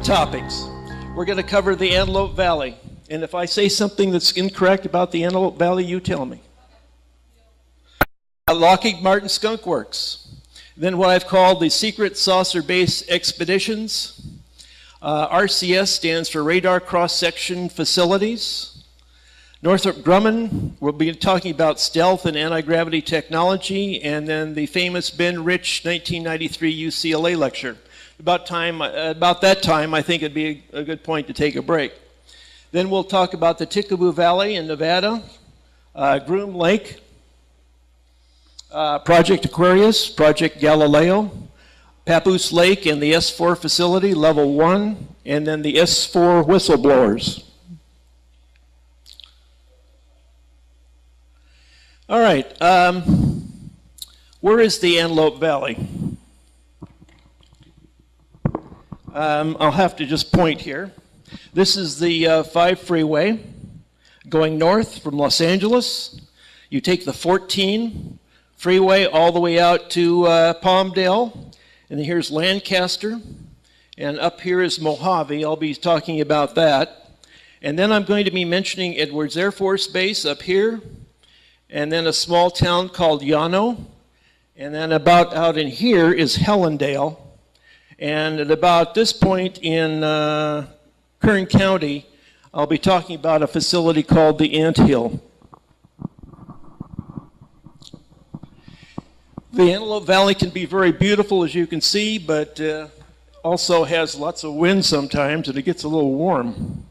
topics. We're going to cover the Antelope Valley. And if I say something that's incorrect about the Antelope Valley, you tell me. Lockheed Martin Skunk Works. Then what I've called the Secret Saucer Base Expeditions. RCS stands for Radar Cross-Section Facilities. Northrop Grumman, we'll be talking about stealth and anti-gravity technology, and then the famous Ben Rich 1993 UCLA lecture. About that time, I think it'd be a good point to take a break. Then we'll talk about the Tickaboo Valley in Nevada, Groom Lake, Project Aquarius, Project Galileo, Papoose Lake and the S4 facility, level 1, and then the S4 whistleblowers. All right, where is the Antelope Valley? I'll have to just point here. This is the 5 freeway going north from Los Angeles. You take the 14 freeway all the way out to Palmdale, and here's Lancaster, and up here is Mojave. I'll be talking about that. And then I'm going to be mentioning Edwards Air Force Base up here, and then a small town called Llano, and then about out in here is Helendale. And at about this point in Kern County, I'll be talking about a facility called the Ant Hill. The Antelope Valley can be very beautiful, as you can see, but also has lots of wind sometimes, and it gets a little warm.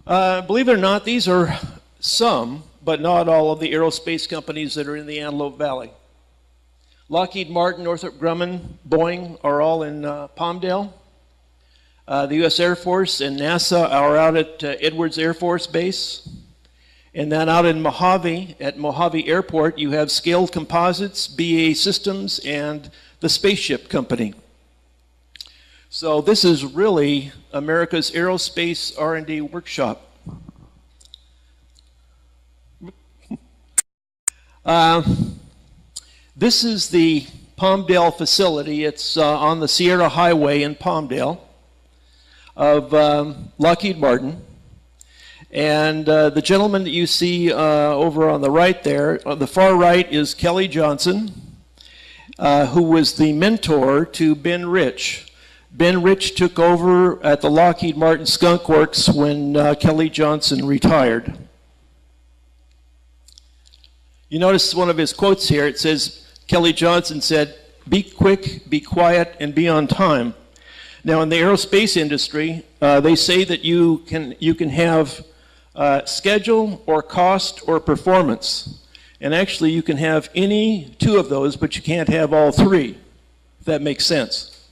Believe it or not, these are some, but not all, of the aerospace companies that are in the Antelope Valley. Lockheed Martin, Northrop Grumman, Boeing are all in Palmdale. The U.S. Air Force and NASA are out at Edwards Air Force Base. And then out in Mojave, at Mojave Airport, you have Scaled Composites, BAE Systems, and the Spaceship Company. So this is really America's aerospace R&D workshop. This is the Palmdale facility. It's on the Sierra Highway in Palmdale of Lockheed Martin. And the gentleman that you see over on the right there, on the far right is Kelly Johnson, who was the mentor to Ben Rich. Ben Rich took over at the Lockheed Martin Skunk Works when Kelly Johnson retired. You notice one of his quotes here. It says, Kelly Johnson said, "Be quick, be quiet, and be on time." Now in the aerospace industry, they say that you can have schedule or cost or performance. And actually you can have any 2 of those, but you can't have all 3, if that makes sense.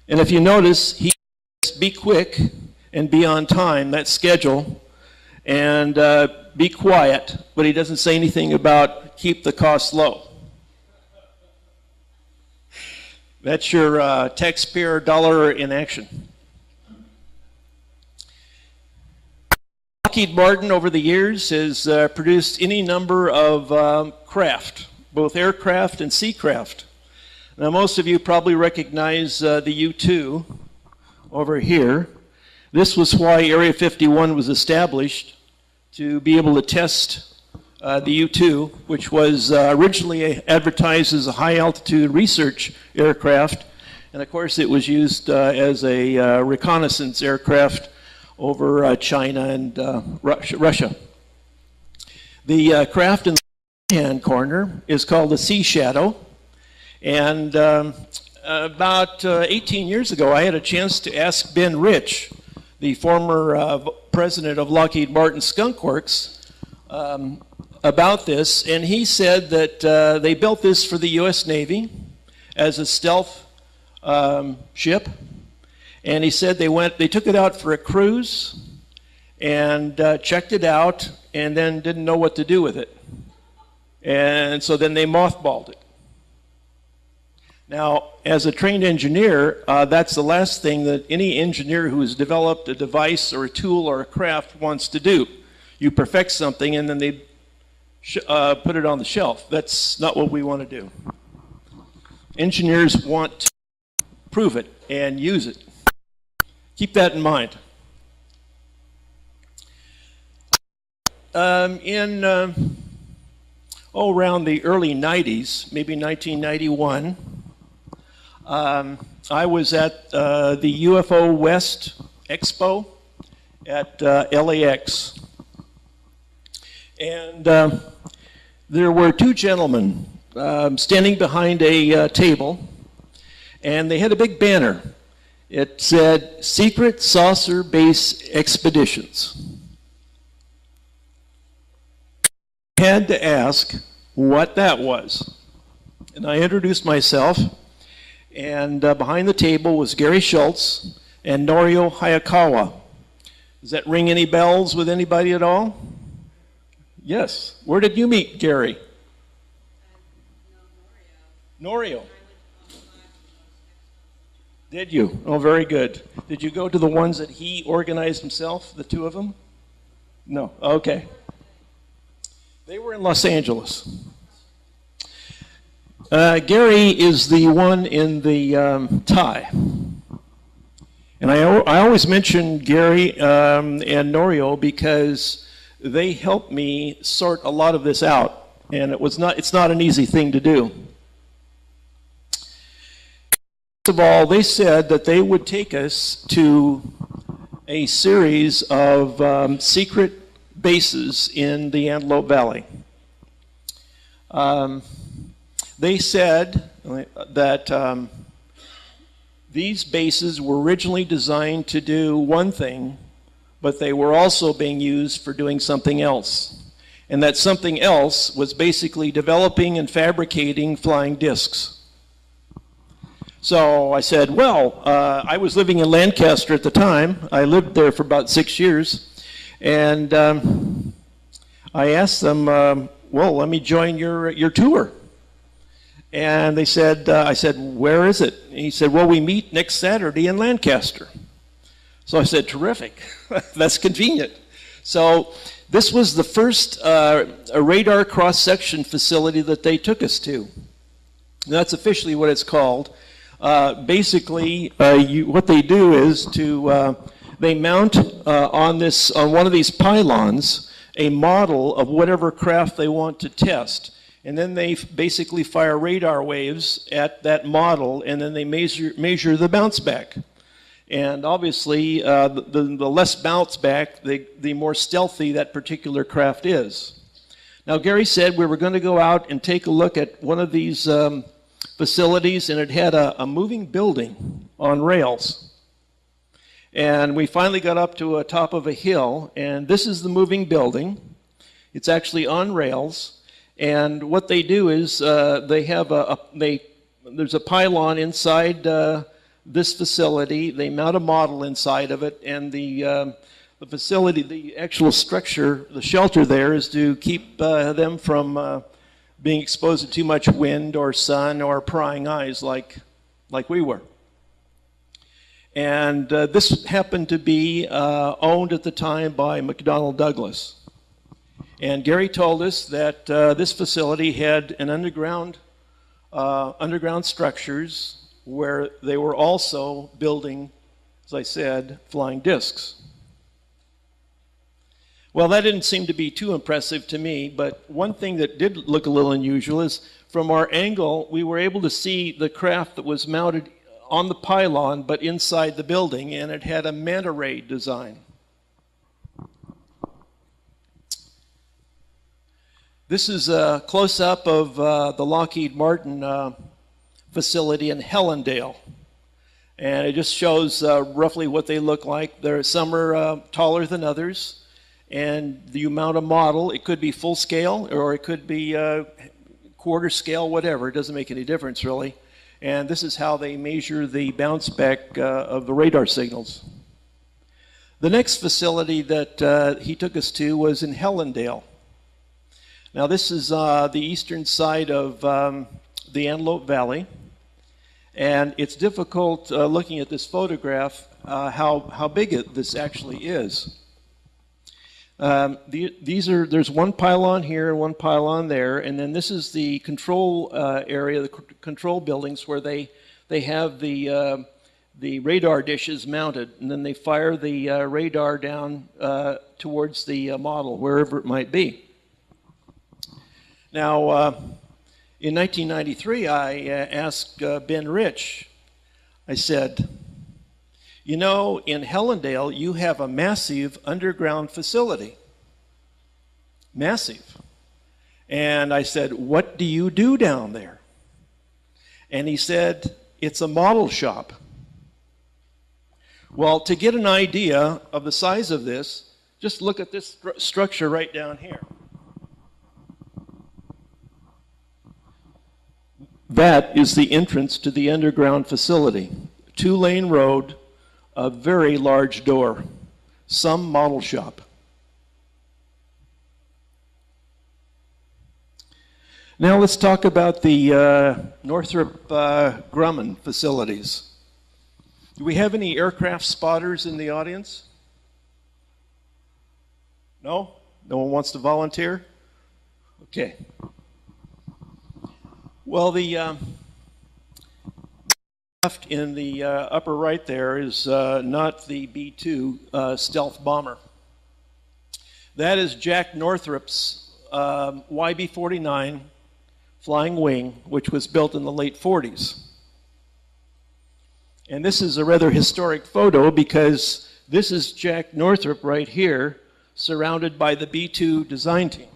And if you notice, he says, be quick and be on time, that's schedule, and be quiet, but he doesn't say anything about keep the costs low. That's your taxpayer dollar in action. Lockheed Martin over the years has produced any number of craft, both aircraft and sea craft. Now most of you probably recognize the U-2 over here. This was why Area 51 was established, to be able to test the U-2, which was originally advertised as a high-altitude research aircraft, and of course it was used as a reconnaissance aircraft over China and Russia. The craft in the right-hand corner is called the Sea Shadow, and about 18 years ago I had a chance to ask Ben Rich, the former president of Lockheed Martin Skunk Works, about this, and he said that they built this for the U.S. Navy as a stealth ship, and he said they took it out for a cruise and checked it out and then didn't know what to do with it, and so then they mothballed it. Now, as a trained engineer, that's the last thing that any engineer who has developed a device or a tool or a craft wants to do. You perfect something and then they put it on the shelf. That's not what we want to do. Engineers want to prove it and use it. Keep that in mind. Around the early 90s, maybe 1991, I was at the UFO West Expo at LAX. And there were two gentlemen standing behind a table, and they had a big banner. It said, "Secret Saucer Base Expeditions." I had to ask what that was. And I introduced myself, and behind the table was Gary Schultz and Norio Hayakawa. Does that ring any bells with anybody at all? Yes. Where did you meet Gary? Norio. Did you? Oh, very good. Did you go to the ones that he organized himself, the two of them? No. Okay. They were in Los Angeles. Gary is the one in the tie. And I always mention Gary and Norio because they helped me sort a lot of this out. And it's not an easy thing to do. First of all, they said that they would take us to a series of secret bases in the Antelope Valley. They said that these bases were originally designed to do one thing, but they were also being used for doing something else. And that something else was basically developing and fabricating flying discs. So I said, well, I was living in Lancaster at the time. I lived there for about 6 years. And I asked them, well, let me join your tour. And they said, I said, where is it? And he said, well, we meet next Saturday in Lancaster. So I said, terrific. That's convenient. So this was the first a radar cross-section facility that they took us to. And that's officially what it's called. Basically, what they do is they mount on one of these pylons a model of whatever craft they want to test. And then they basically fire radar waves at that model, and then they measure the bounce back. And obviously, the less bounce back, the more stealthy that particular craft is. Now, Gary said we were going to go out and take a look at one of these facilities, and it had a moving building on rails. And we finally got up to the top of a hill, and this is the moving building. It's actually on rails. And what they do is they have there's a pylon inside this facility. They mount a model inside of it, and the facility, the actual structure, the shelter there is to keep them from being exposed to too much wind or sun or prying eyes like we were. And this happened to be owned at the time by McDonnell Douglas. And Gary told us that this facility had an underground structures where they were also building, as I said, flying discs. Well, that didn't seem to be too impressive to me, but one thing that did look a little unusual is from our angle, we were able to see the craft that was mounted on the pylon, but inside the building, and it had a manta ray design. This is a close-up of the Lockheed Martin facility in Helendale. And it just shows roughly what they look like. Some are taller than others. And you mount a model. It could be full scale, or it could be quarter scale, whatever. It doesn't make any difference, really. And this is how they measure the bounce back of the radar signals. The next facility that he took us to was in Helendale. Now, this is the eastern side of the Antelope Valley, and it's difficult looking at this photograph how big this actually is. There's one pylon here and one pylon there, and then this is the control area, the control buildings where they have the the radar dishes mounted, and then they fire the radar down towards the model, wherever it might be. Now, in 1993, I asked Ben Rich, I said, you know, in Hellendale, you have a massive underground facility. Massive. And I said, what do you do down there? And he said, it's a model shop. Well, to get an idea of the size of this, just look at this structure right down here. That is the entrance to the underground facility. 2-lane road, a very large door, some model shop. Now let's talk about the Northrop Grumman facilities. Do we have any aircraft spotters in the audience? No? No one wants to volunteer? Okay. Well, the aircraft in the upper right there is not the B-2 stealth bomber. That is Jack Northrop's YB-49 flying wing, which was built in the late 40s. And this is a rather historic photo because this is Jack Northrop right here, surrounded by the B-2 design team.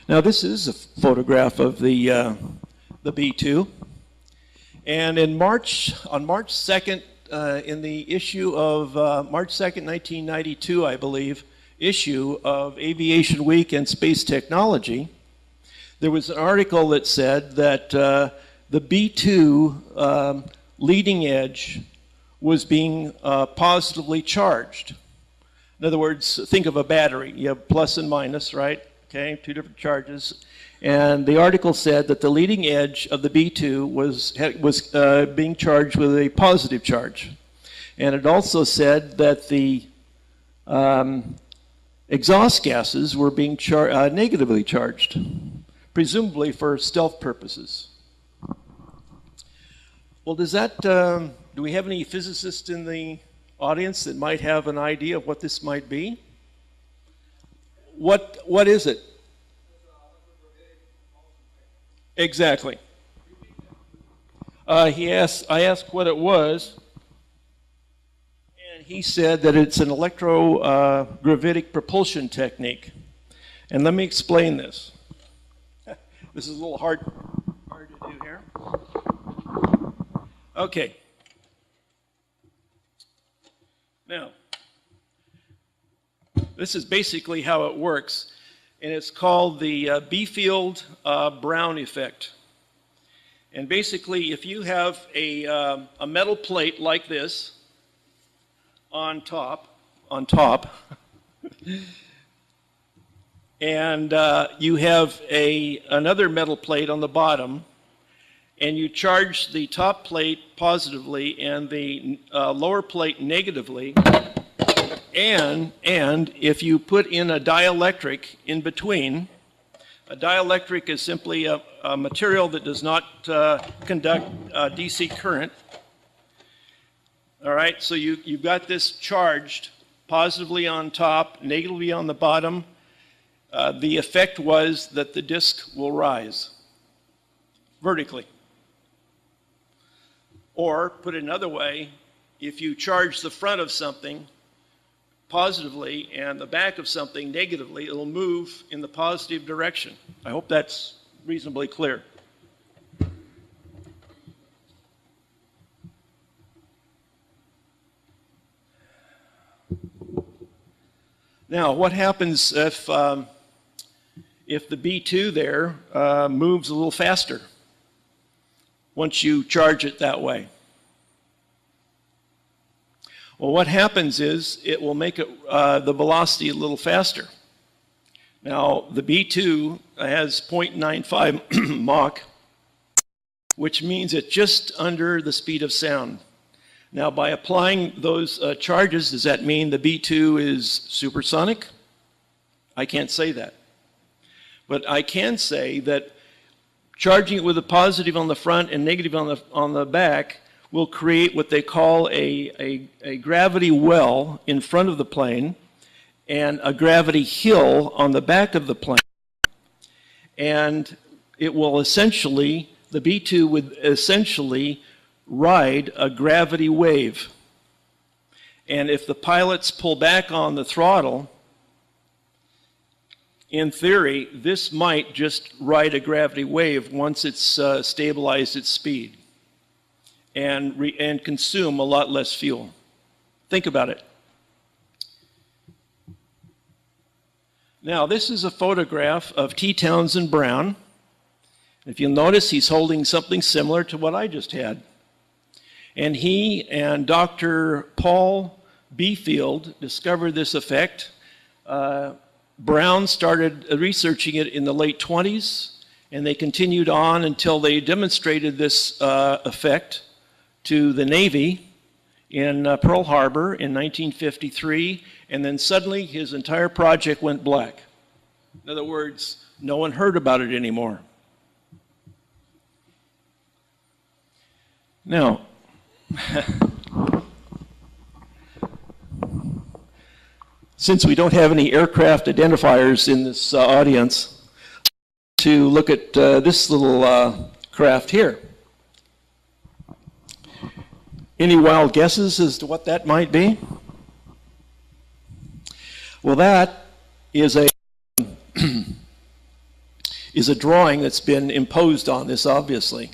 Now this is a photograph of the B-2. And on March 2nd, in the issue of March 2nd, 1992, I believe, issue of Aviation Week and Space Technology, there was an article that said that the B-2 leading edge was being positively charged. In other words, think of a battery. You have plus and minus, right? Okay, 2 different charges. And the article said that the leading edge of the B-2 was being charged with a positive charge. And it also said that the exhaust gases were being negatively charged, presumably for stealth purposes. Well, does that, do we have any physicists in the audience that might have an idea of what this might be? What is it? Exactly. I asked what it was, and he said that it's an electrogravitic propulsion technique. And let me explain this. This is a little hard to do here. Okay. Now, this is basically how it works, and it's called the Biefeld-Brown effect. And basically, if you have a metal plate like this on top, and you have another metal plate on the bottom, and you charge the top plate positively and the lower plate negatively, and if you put in a dielectric in between, a dielectric is simply a material that does not conduct DC current. All right, so you've got this charged positively on top, negatively on the bottom. The effect was that the disk will rise vertically. Or, put it another way, if you charge the front of something positively and the back of something negatively, it'll move in the positive direction. I hope that's reasonably clear. Now, what happens if the B2 there moves a little faster once you charge it that way? Well, what happens is it will make the velocity a little faster. Now, the B2 has 0.95 Mach, which means it's just under the speed of sound. Now, by applying those charges, does that mean the B2 is supersonic? I can't say that. But I can say that charging it with a positive on the front and negative on the back will create what they call a gravity well in front of the plane and a gravity hill on the back of the plane. And it will essentially, the B-2 would essentially ride a gravity wave. And if the pilots pull back on the throttle, in theory, this might just ride a gravity wave once it's stabilized its speed and consume a lot less fuel. Think about it. Now, this is a photograph of T. Townsend Brown. If you'll notice, he's holding something similar to what I just had. And he and Dr. Paul Beefield discovered this effect. Brown started researching it in the late 20s, and they continued on until they demonstrated this effect to the Navy in Pearl Harbor in 1953, and then suddenly his entire project went black. In other words, no one heard about it anymore. Now, since we don't have any aircraft identifiers in this audience, to look at this little craft here. Any wild guesses as to what that might be? Well, that is a is a drawing that's been imposed on this, obviously.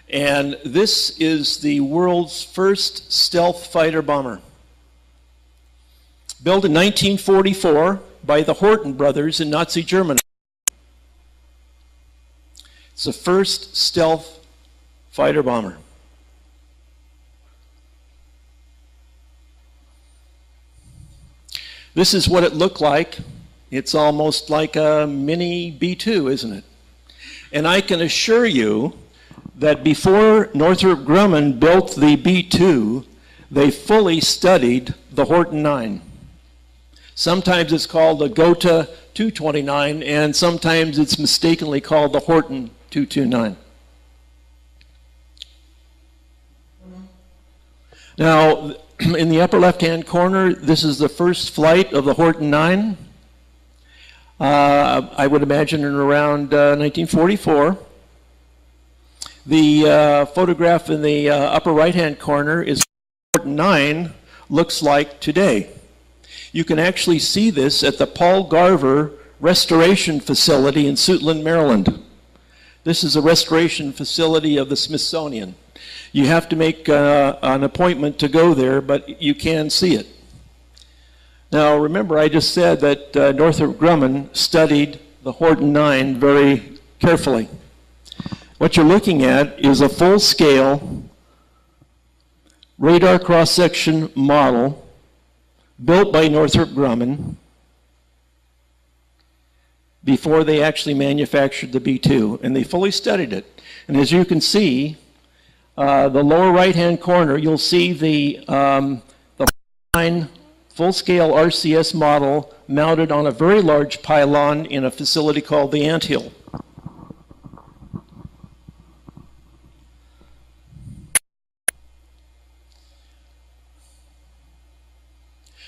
And this is the world's first stealth fighter bomber. Built in 1944 by the Horten brothers in Nazi Germany. It's the first stealth fighter bomber. This is what it looked like. It's almost like a mini B-2, isn't it? And I can assure you that before Northrop Grumman built the B-2, they fully studied the Horten 9. Sometimes it's called the Govt 229, and sometimes it's mistakenly called the Horten 229. Now, in the upper left-hand corner, this is the first flight of the Horten 9. I would imagine in around 1944. The photograph in the upper right-hand corner is what Horten 9 looks like today. You can actually see this at the Paul Garver Restoration Facility in Suitland, Maryland. This is a restoration facility of the Smithsonian. You have to make an appointment to go there, but you can see it. Now, remember, I just said that Northrop Grumman studied the Horten 9 very carefully. What you're looking at is a full-scale radar cross-section model built by Northrop Grumman before they actually manufactured the B-2, and they fully studied it. And as you can see, the lower right-hand corner, you'll see the full-scale RCS model mounted on a very large pylon in a facility called the Anthill.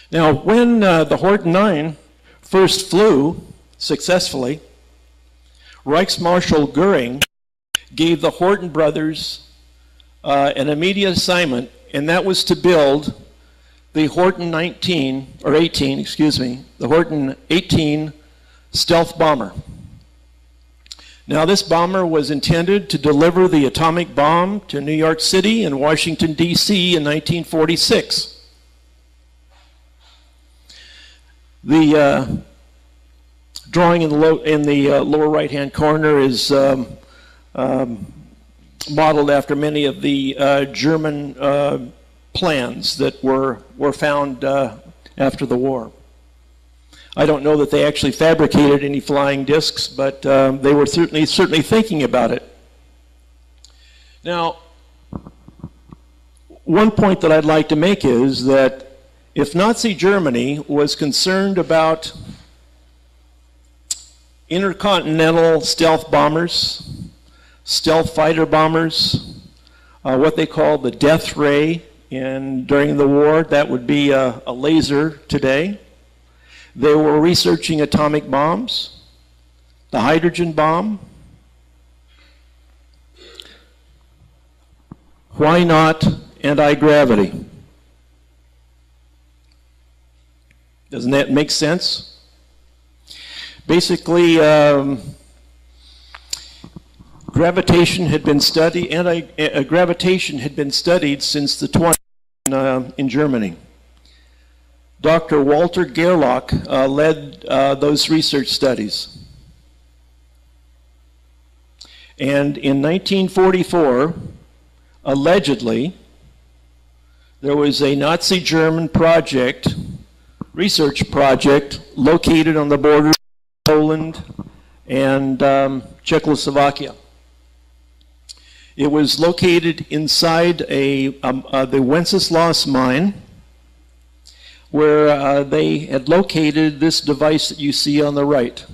Now, when the Horten 9 first flew successfully, Reichsmarshal Goering gave the Horten brothers an immediate assignment, and that was to build the Horten 18, the Horten 18 stealth bomber. Now, this bomber was intended to deliver the atomic bomb to New York City and Washington, D.C. in 1946. The drawing in the lower right-hand corner is modeled after many of the German plans that were found after the war. I don't know that they actually fabricated any flying discs, but they were certainly thinking about it. Now, one point that I'd like to make is that if Nazi Germany was concerned about intercontinental stealth bombers, stealth fighter bombers, what they call the death ray during the war. That would be a laser today. They were researching atomic bombs, the hydrogen bomb. Why not anti-gravity? Doesn't that make sense? Basically, gravitation had been studied. Gravitation had been studied since the 20s in Germany. Dr. Walter Gerlach led those research studies. And in 1944, allegedly, there was a Nazi German project, research project, located on the border of Poland and Czechoslovakia. It was located inside the Wenceslas mine, where they had located this device that you see on the right.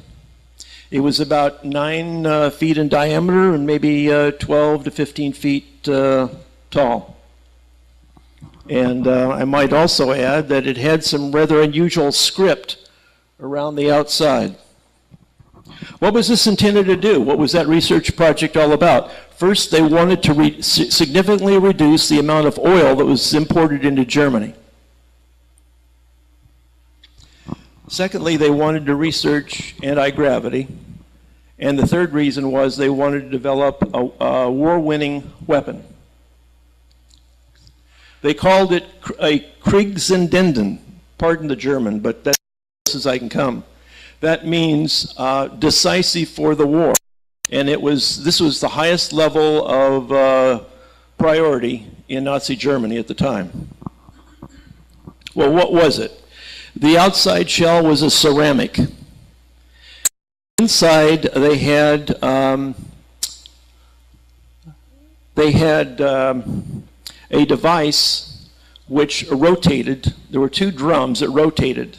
It was about 9 feet in diameter and maybe 12 to 15 feet tall. And I might also add that it had some rather unusual script around the outside. What was this intended to do? What was that research project all about? First, they wanted to significantly reduce the amount of oil that was imported into Germany. Secondly, they wanted to research anti-gravity. And the third reason was they wanted to develop a war-winning weapon. They called it a Kriegsendenden. Pardon the German, but that's as close as I can come. That means decisive for the war. And this was the highest level of priority in Nazi Germany at the time. Well, what was it? The outside shell was a ceramic. Inside, they had a device which rotated. There were 2 drums that rotated.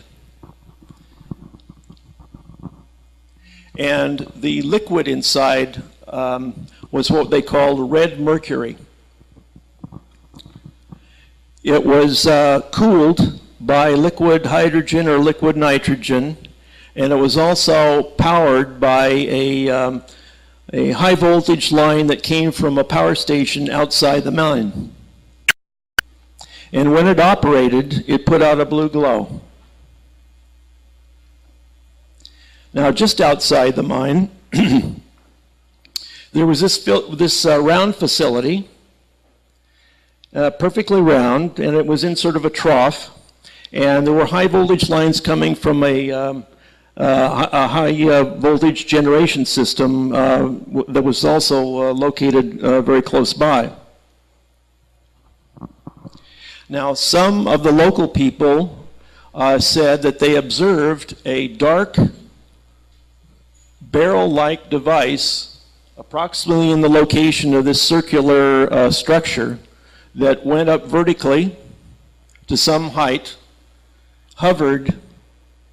And the liquid inside was what they called red mercury. It was cooled by liquid hydrogen or liquid nitrogen, and it was also powered by a high voltage line that came from a power station outside the mine. And when it operated, it put out a blue glow. Now, just outside the mine, there was this round facility, perfectly round, and it was in sort of a trough. And there were high voltage lines coming from a high voltage generation system that was also located very close by. Now, some of the local people said that they observed a dark barrel-like device approximately in the location of this circular structure that went up vertically to some height, hovered,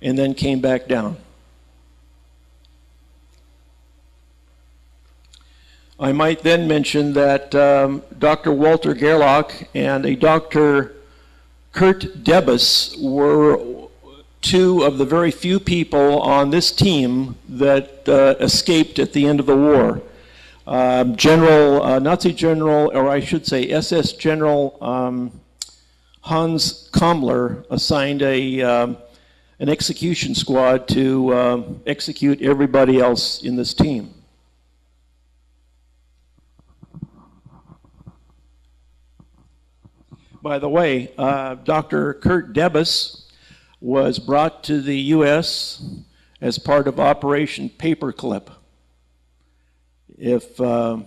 and then came back down. I might then mention that Dr. Walter Gerlach and a Dr. Kurt Debus were 2 of the very few people on this team that escaped at the end of the war. Nazi General, or I should say SS General Hans Kammler assigned an execution squad to execute everybody else in this team. By the way, Dr. Kurt Debus was brought to the U.S. as part of Operation Paperclip. If you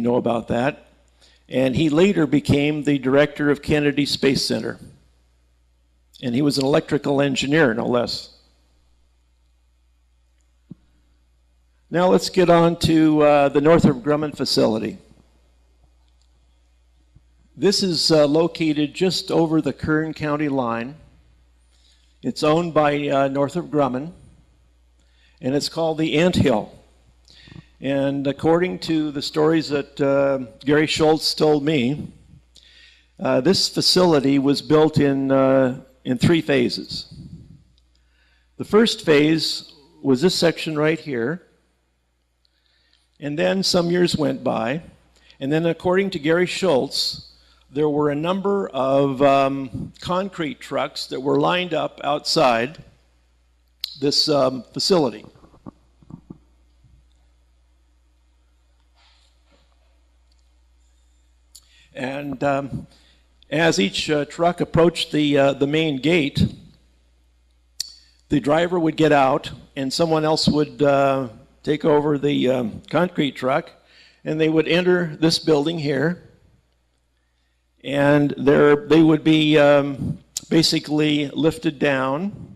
know about that. And he later became the director of Kennedy Space Center. And he was an electrical engineer, no less. Now let's get on to the Northrop Grumman facility. This is located just over the Kern County line. It's owned by Northrop Grumman. and it's called the Anthill. And according to the stories that Gary Schultz told me, this facility was built in 3 phases. The first phase was this section right here, and then some years went by, and then according to Gary Schultz, there were a number of concrete trucks that were lined up outside this facility. And as each truck approached the main gate, the driver would get out and someone else would take over the concrete truck, and they would enter this building here, and they would be basically lifted down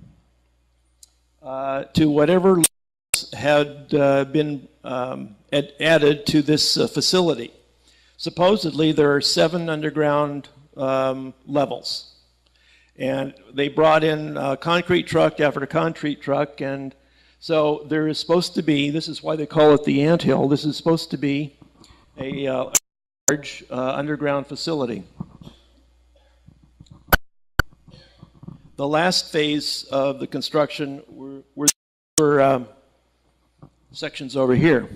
to whatever had been added to this facility. Supposedly there are 7 underground levels, and they brought in concrete truck after concrete truck, and so there is supposed to be, this is why they call it the Anthill, this is supposed to be a large underground facility. The last phase of the construction were sections over here.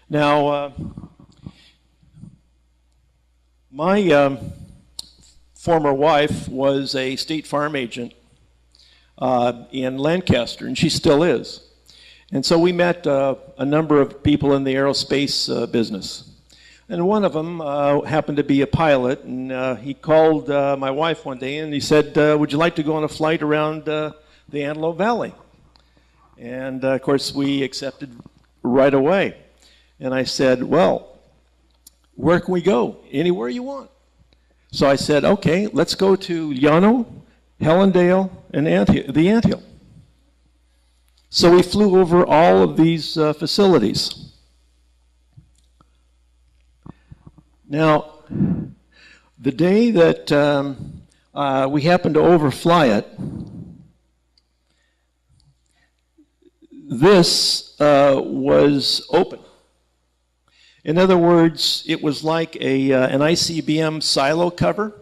Now, my former wife was a State Farm agent in Lancaster, and she still is. And so we met a number of people in the aerospace business. And one of them happened to be a pilot, and he called my wife one day and he said, would you like to go on a flight around the Antelope Valley? And of course we accepted right away. And I said, well, where can we go? Anywhere you want. So I said, okay, let's go to Llano, Hellendale, and the Anthill. So we flew over all of these facilities. Now, the day that we happened to overfly it, this was open. In other words, it was like an ICBM silo cover.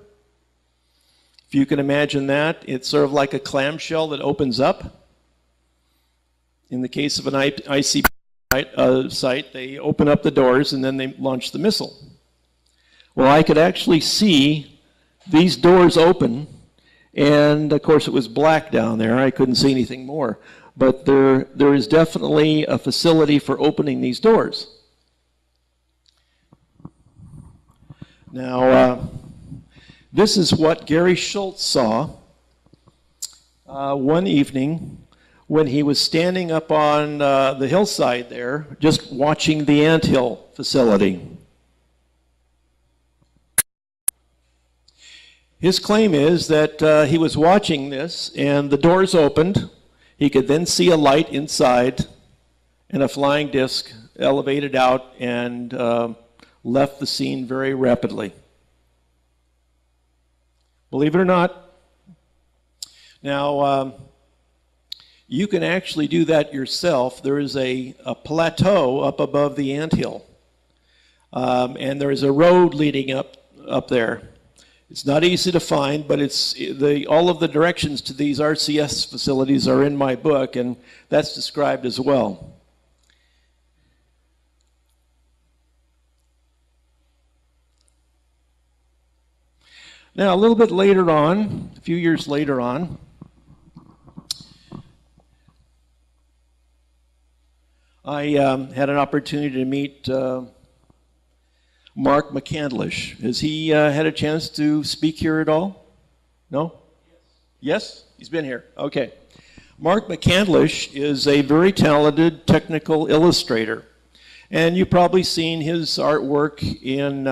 If you can imagine that, it's sort of like a clamshell that opens up. In the case of an ICBM site, they open up the doors and then they launch the missile. Well, I could actually see these doors open, and of course it was black down there. I couldn't see anything more. But there is definitely a facility for opening these doors. Now, this is what Gary Schultz saw one evening when he was standing up on the hillside there, just watching the Anthill facility. His claim is that he was watching this and the doors opened. He could then see a light inside and a flying disc elevated out and left the scene very rapidly. Believe it or not. Now, you can actually do that yourself. There is a plateau up above the Anthill, and there is a road leading up there. It's not easy to find, but all of the directions to these RCS facilities are in my book, and that's described as well. Now, a little bit later on, a few years later on, I had an opportunity to meet Mark McCandlish. Has he had a chance to speak here at all? No? Yes? He's been here. Okay. Mark McCandlish is a very talented technical illustrator. And you've probably seen his artwork in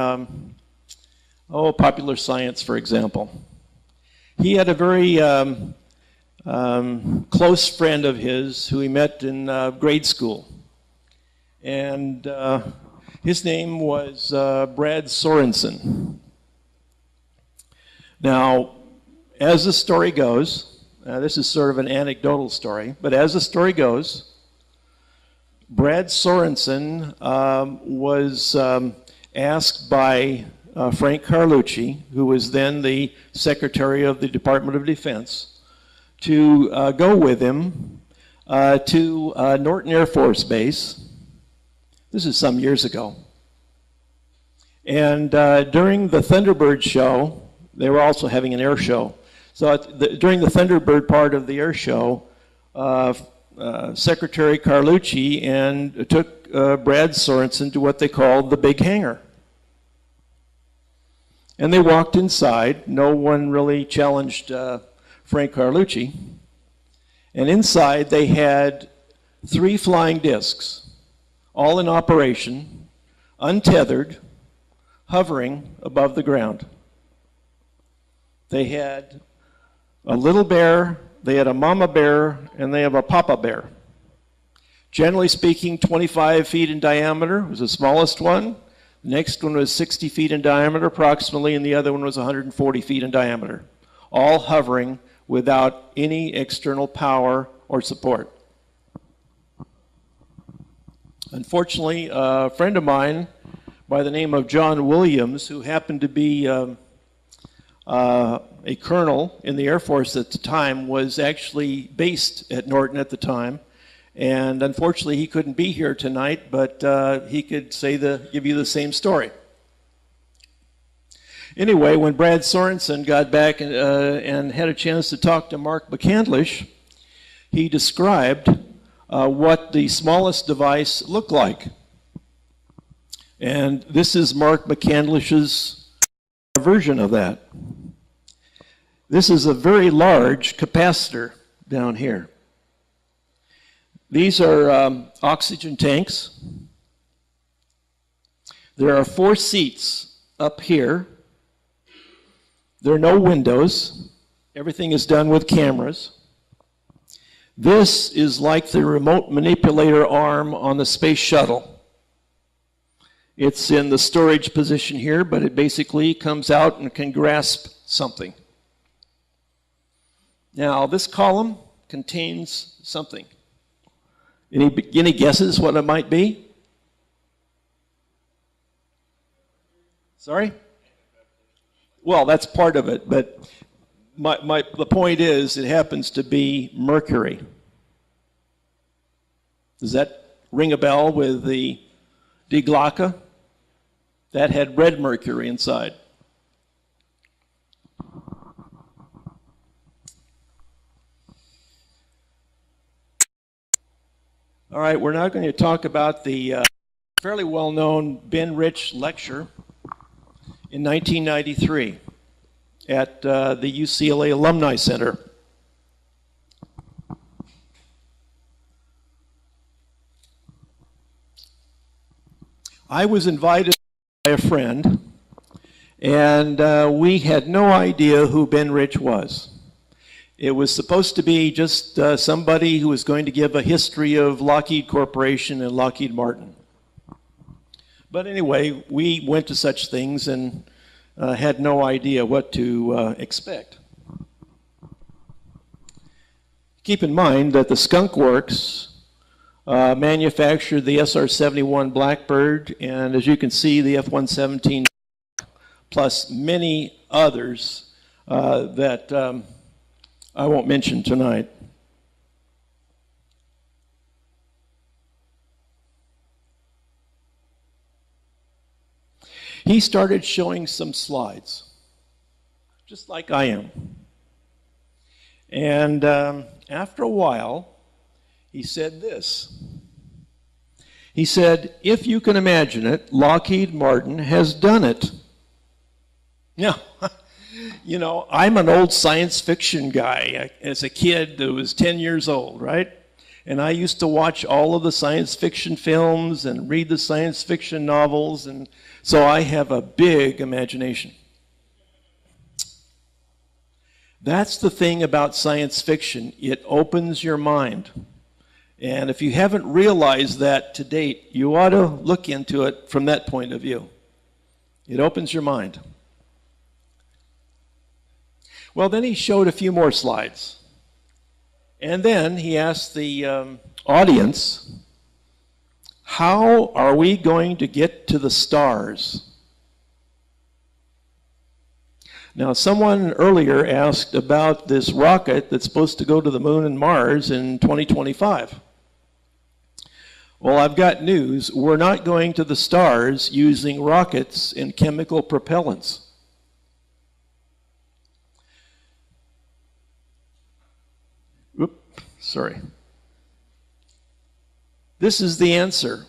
Popular Science, for example. He had a very close friend of his who he met in grade school. And his name was Brad Sorensen. Now, as the story goes, This is sort of an anecdotal story, but as the story goes, Brad Sorensen was asked by Frank Carlucci, who was then the Secretary of the Department of Defense, to go with him to Norton Air Force Base. This is some years ago. And during the Thunderbird show, they were also having an air show. So during the Thunderbird part of the air show, Secretary Carlucci took Brad Sorensen to what they called the big hangar. And they walked inside. No one really challenged Frank Carlucci. And inside they had 3 flying discs, all in operation, untethered, hovering above the ground. They had a little bear, they had a mama bear, and they have a papa bear. Generally speaking, 25 feet in diameter was the smallest one. The next one was 60 feet in diameter approximately, and the other one was 140 feet in diameter. All hovering without any external power or support. Unfortunately, a friend of mine by the name of John Williams, who happened to be a colonel in the Air Force at the time, was actually based at Norton at the time. And unfortunately, he couldn't be here tonight, but he could give you the same story. Anyway, when Brad Sorensen got back and had a chance to talk to Mark McCandlish, he described what the smallest device looked like. And this is Mark McCandlish's version of that. This is a very large capacitor down here. These are oxygen tanks. There are 4 seats up here. There are no windows. Everything is done with cameras. This is like the remote manipulator arm on the space shuttle. It's in the storage position here, but it basically comes out and can grasp something. Now, this column contains something. Any guesses what it might be? Sorry? Well, that's part of it, but the point is it happens to be mercury. Does that ring a bell with the Die Glocke? That had red mercury inside. All right, we're now going to talk about the fairly well-known Ben Rich lecture in 1993 at the UCLA Alumni Center. I was invited by a friend, and we had no idea who Ben Rich was. It was supposed to be just somebody who was going to give a history of Lockheed Corporation and Lockheed Martin. But anyway, we went to such things and had no idea what to expect. Keep in mind that the Skunk Works manufactured the SR-71 Blackbird, and as you can see, the F-117, plus many others that I won't mention tonight. He started showing some slides, just like I am. And after a while, he said this. He said, if you can imagine it, Lockheed Martin has done it. Now, you know, I'm an old science fiction guy. As a kid who was 10 years old, right? And I used to watch all of the science fiction films and read the science fiction novels, and so I have a big imagination. That's the thing about science fiction. It opens your mind. And if you haven't realized that to date, you ought to look into it from that point of view. It opens your mind. Well, then he showed a few more slides. And then he asked the audience, how are we going to get to the stars? Now, someone earlier asked about this rocket that's supposed to go to the moon and Mars in 2025. Well, I've got news. We're not going to the stars using rockets and chemical propellants. Oops, sorry. This is the answer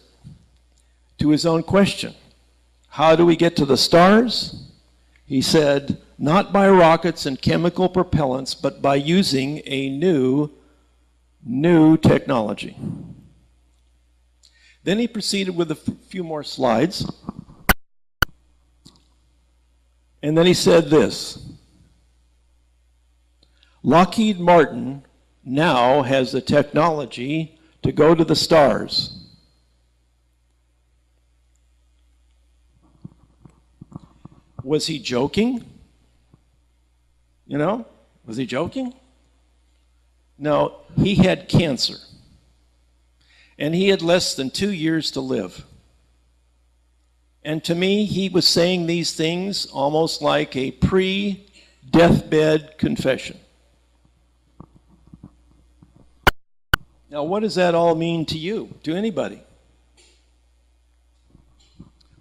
to his own question. How do we get to the stars? He said, not by rockets and chemical propellants, but by using a new technology. Then he proceeded with a few more slides. And then he said this, Lockheed Martin now has the technology to go to the stars. Was he joking? You know, was he joking? No, he had cancer. And he had less than 2 years to live. And to me, he was saying these things almost like a pre-deathbed confession. Now, what does that all mean to you, to anybody?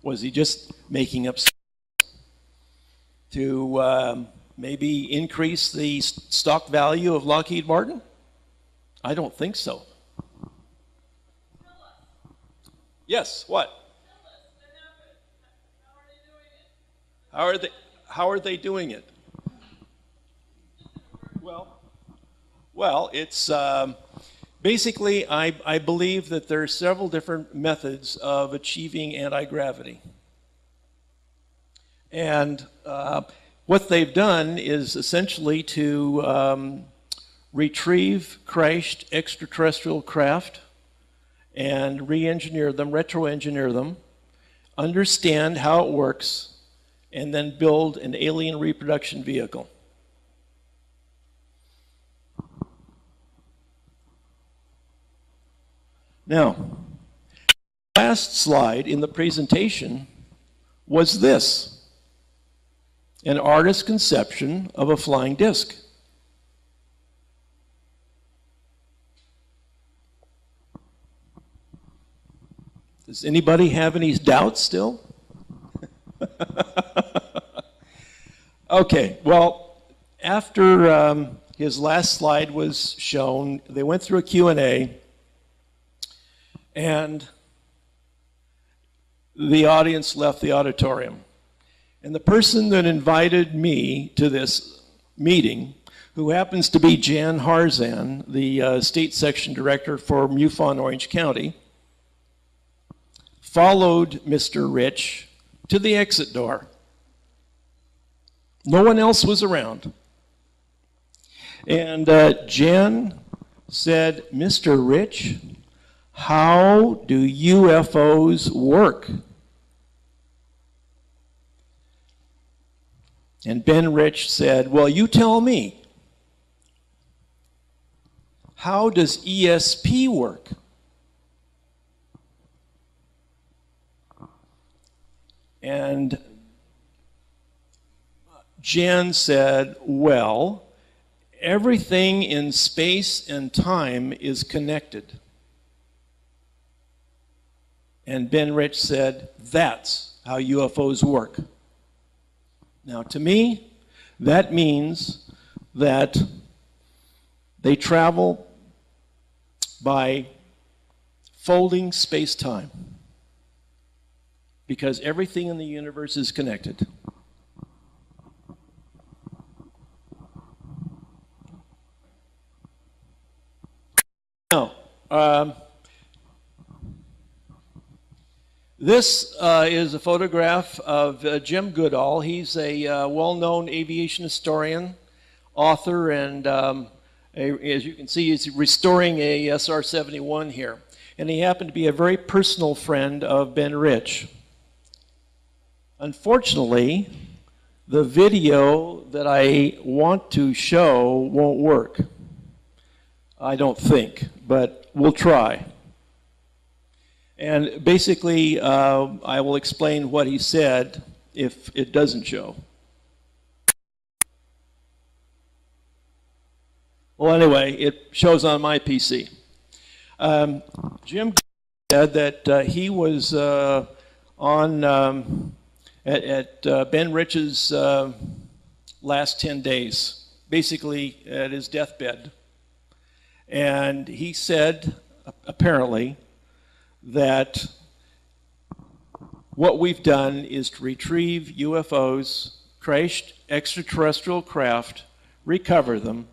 Was he just making up to maybe increase the stock value of Lockheed Martin? I don't think so. Yes, what? How are they doing it? Well, it's basically, I believe that there are several different methods of achieving anti-gravity. And what they've done is essentially to retrieve crashed extraterrestrial craft and re-engineer them, retro-engineer them, understand how it works, and then build an alien reproduction vehicle. Now, the last slide in the presentation was this, an artist's conception of a flying disc. Does anybody have any doubts still? Okay, well, after his last slide was shown, they went through a Q&A, and the audience left the auditorium. And the person that invited me to this meeting, who happens to be Jan Harzan, the state section director for MUFON Orange County, followed Mr. Rich to the exit door. No one else was around. And Jan said, Mr. Rich, how do UFOs work? And Ben Rich said, well, you tell me. How does ESP work? And Jan said, well, everything in space and time is connected. And Ben Rich said, that's how UFOs work. Now, to me, that means that they travel by folding space-time, because everything in the universe is connected. Now, this is a photograph of Jim Goodall. He's a well-known aviation historian, author, and as you can see, he's restoring a SR-71 here. And he happened to be a very personal friend of Ben Rich. Unfortunately, the video that I want to show won't work. I don't think, but we'll try. And basically, I will explain what he said if it doesn't show. Well, anyway, it shows on my PC. Jim said that he was on at Ben Rich's last 10 days, basically at his deathbed. And he said, apparently, that what we've done is to retrieve UFOs, crashed extraterrestrial craft, recover them,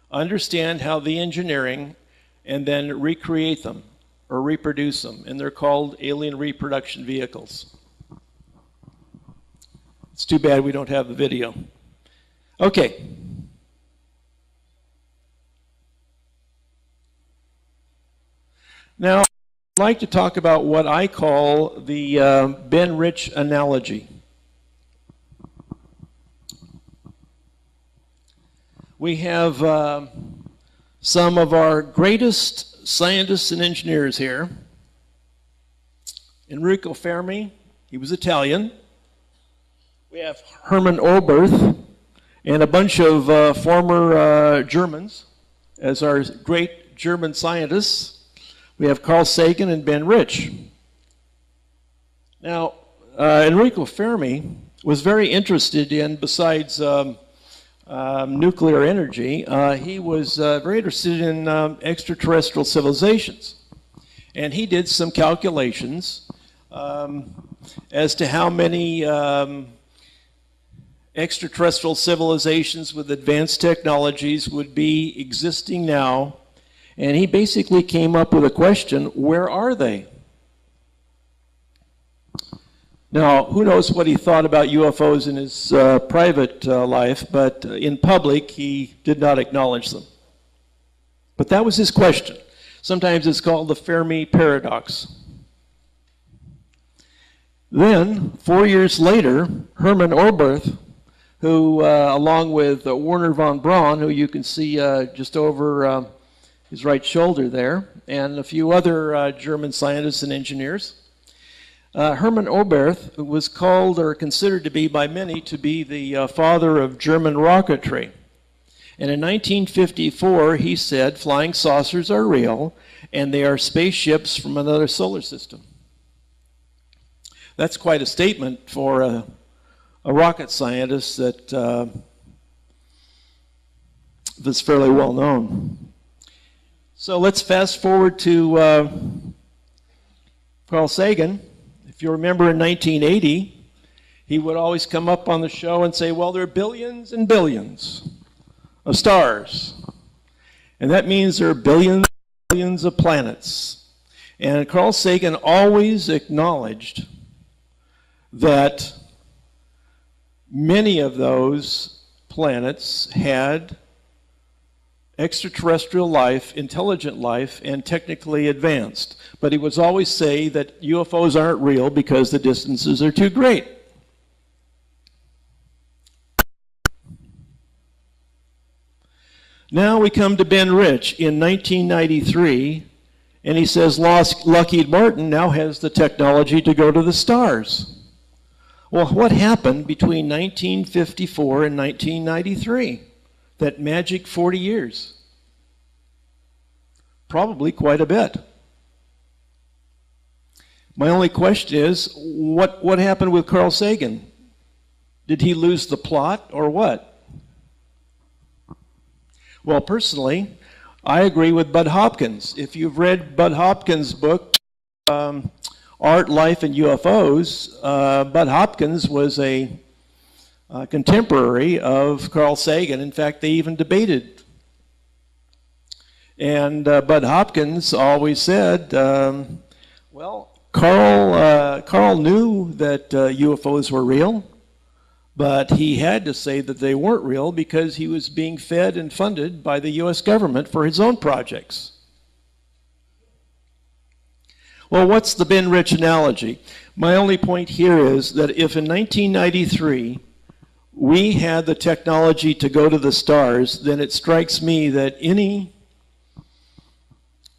understand how the engineering, and then recreate them or reproduce them. And they're called alien reproduction vehicles. It's too bad we don't have the video. Okay. Now, I'd like to talk about what I call the Ben Rich analogy. We have some of our greatest scientists and engineers here. Enrico Fermi, he was Italian. We have Hermann Oberth and a bunch of former Germans as our great German scientists. We have Carl Sagan and Ben Rich. Now, Enrico Fermi was very interested in, besides nuclear energy, he was very interested in extraterrestrial civilizations. And he did some calculations as to how many extraterrestrial civilizations with advanced technologies would be existing now. And he basically came up with a question, where are they? Now, who knows what he thought about UFOs in his private life, but in public, he did not acknowledge them. But that was his question. Sometimes it's called the Fermi paradox. Then, 4 years later, Hermann Oberth, who, along with Werner von Braun, who you can see just over his right shoulder there, and a few other German scientists and engineers. Hermann Oberth was called or considered to be by many to be the father of German rocketry. And in 1954, he said flying saucers are real and they are spaceships from another solar system. That's quite a statement for a rocket scientist that's fairly well known. So let's fast forward to Carl Sagan. If you remember in 1980, he would always come up on the show and say, well, there are billions and billions of stars. And that means there are billions and billions of planets. And Carl Sagan always acknowledged that many of those planets had extraterrestrial life, intelligent life, and technically advanced. But he would always say that UFOs aren't real because the distances are too great. Now we come to Ben Rich in 1993, and he says Lockheed Martin now has the technology to go to the stars. Well, what happened between 1954 and 1993? That magic 40 years. Probably quite a bit. My only question is, what happened with Carl Sagan? Did he lose the plot or what? Well, personally, I agree with Bud Hopkins. If you've read Bud Hopkins' book, Art, Life, and UFOs, Bud Hopkins was a contemporary of Carl Sagan. In fact, they even debated. And Bud Hopkins always said, well, Carl knew that UFOs were real, but he had to say that they weren't real because he was being fed and funded by the U.S. government for his own projects. Well, what's the Ben Rich analogy? My only point here is that if in 1993 we had the technology to go to the stars, then it strikes me that any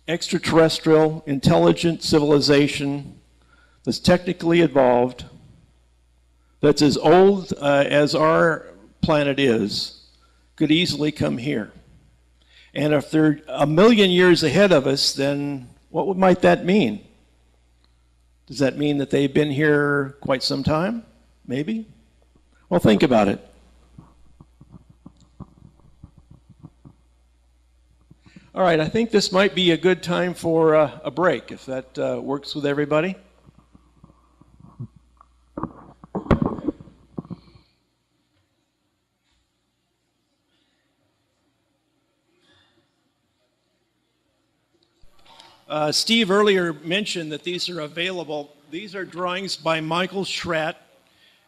extraterrestrial intelligent civilization that's technically evolved, that's as old as our planet is, could easily come here. And if they're a million years ahead of us, then what might that mean? Does that mean that they've been here quite some time? Maybe? Well, think about it. All right, I think this might be a good time for a break, if that works with everybody. Steve earlier mentioned that these are available. These are drawings by Michael Schratt,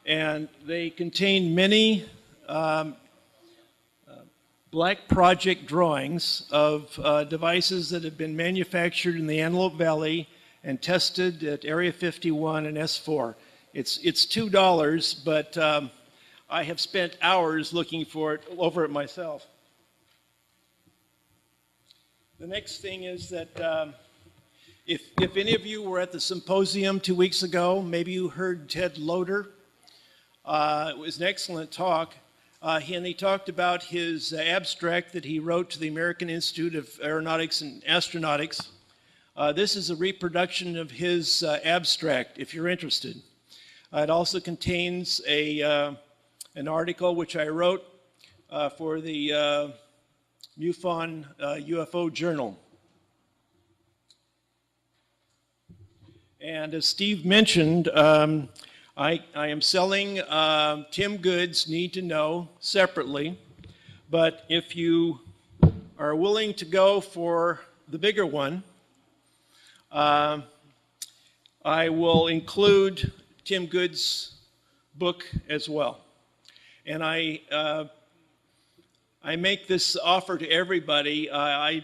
and they contain many black project drawings of devices that have been manufactured in the Antelope Valley and tested at Area 51 and S4. It's $2, but I have spent hours looking for it over it myself. The next thing is that if any of you were at the symposium 2 weeks ago, maybe you heard Ted Loader. It was an excellent talk. He talked about his abstract that he wrote to the American Institute of Aeronautics and Astronautics. This is a reproduction of his abstract, if you're interested. It also contains an article which I wrote for the MUFON UFO Journal. And as Steve mentioned, I am selling Tim Good's Need to Know separately, but if you are willing to go for the bigger one, I will include Tim Good's book as well. And I make this offer to everybody. I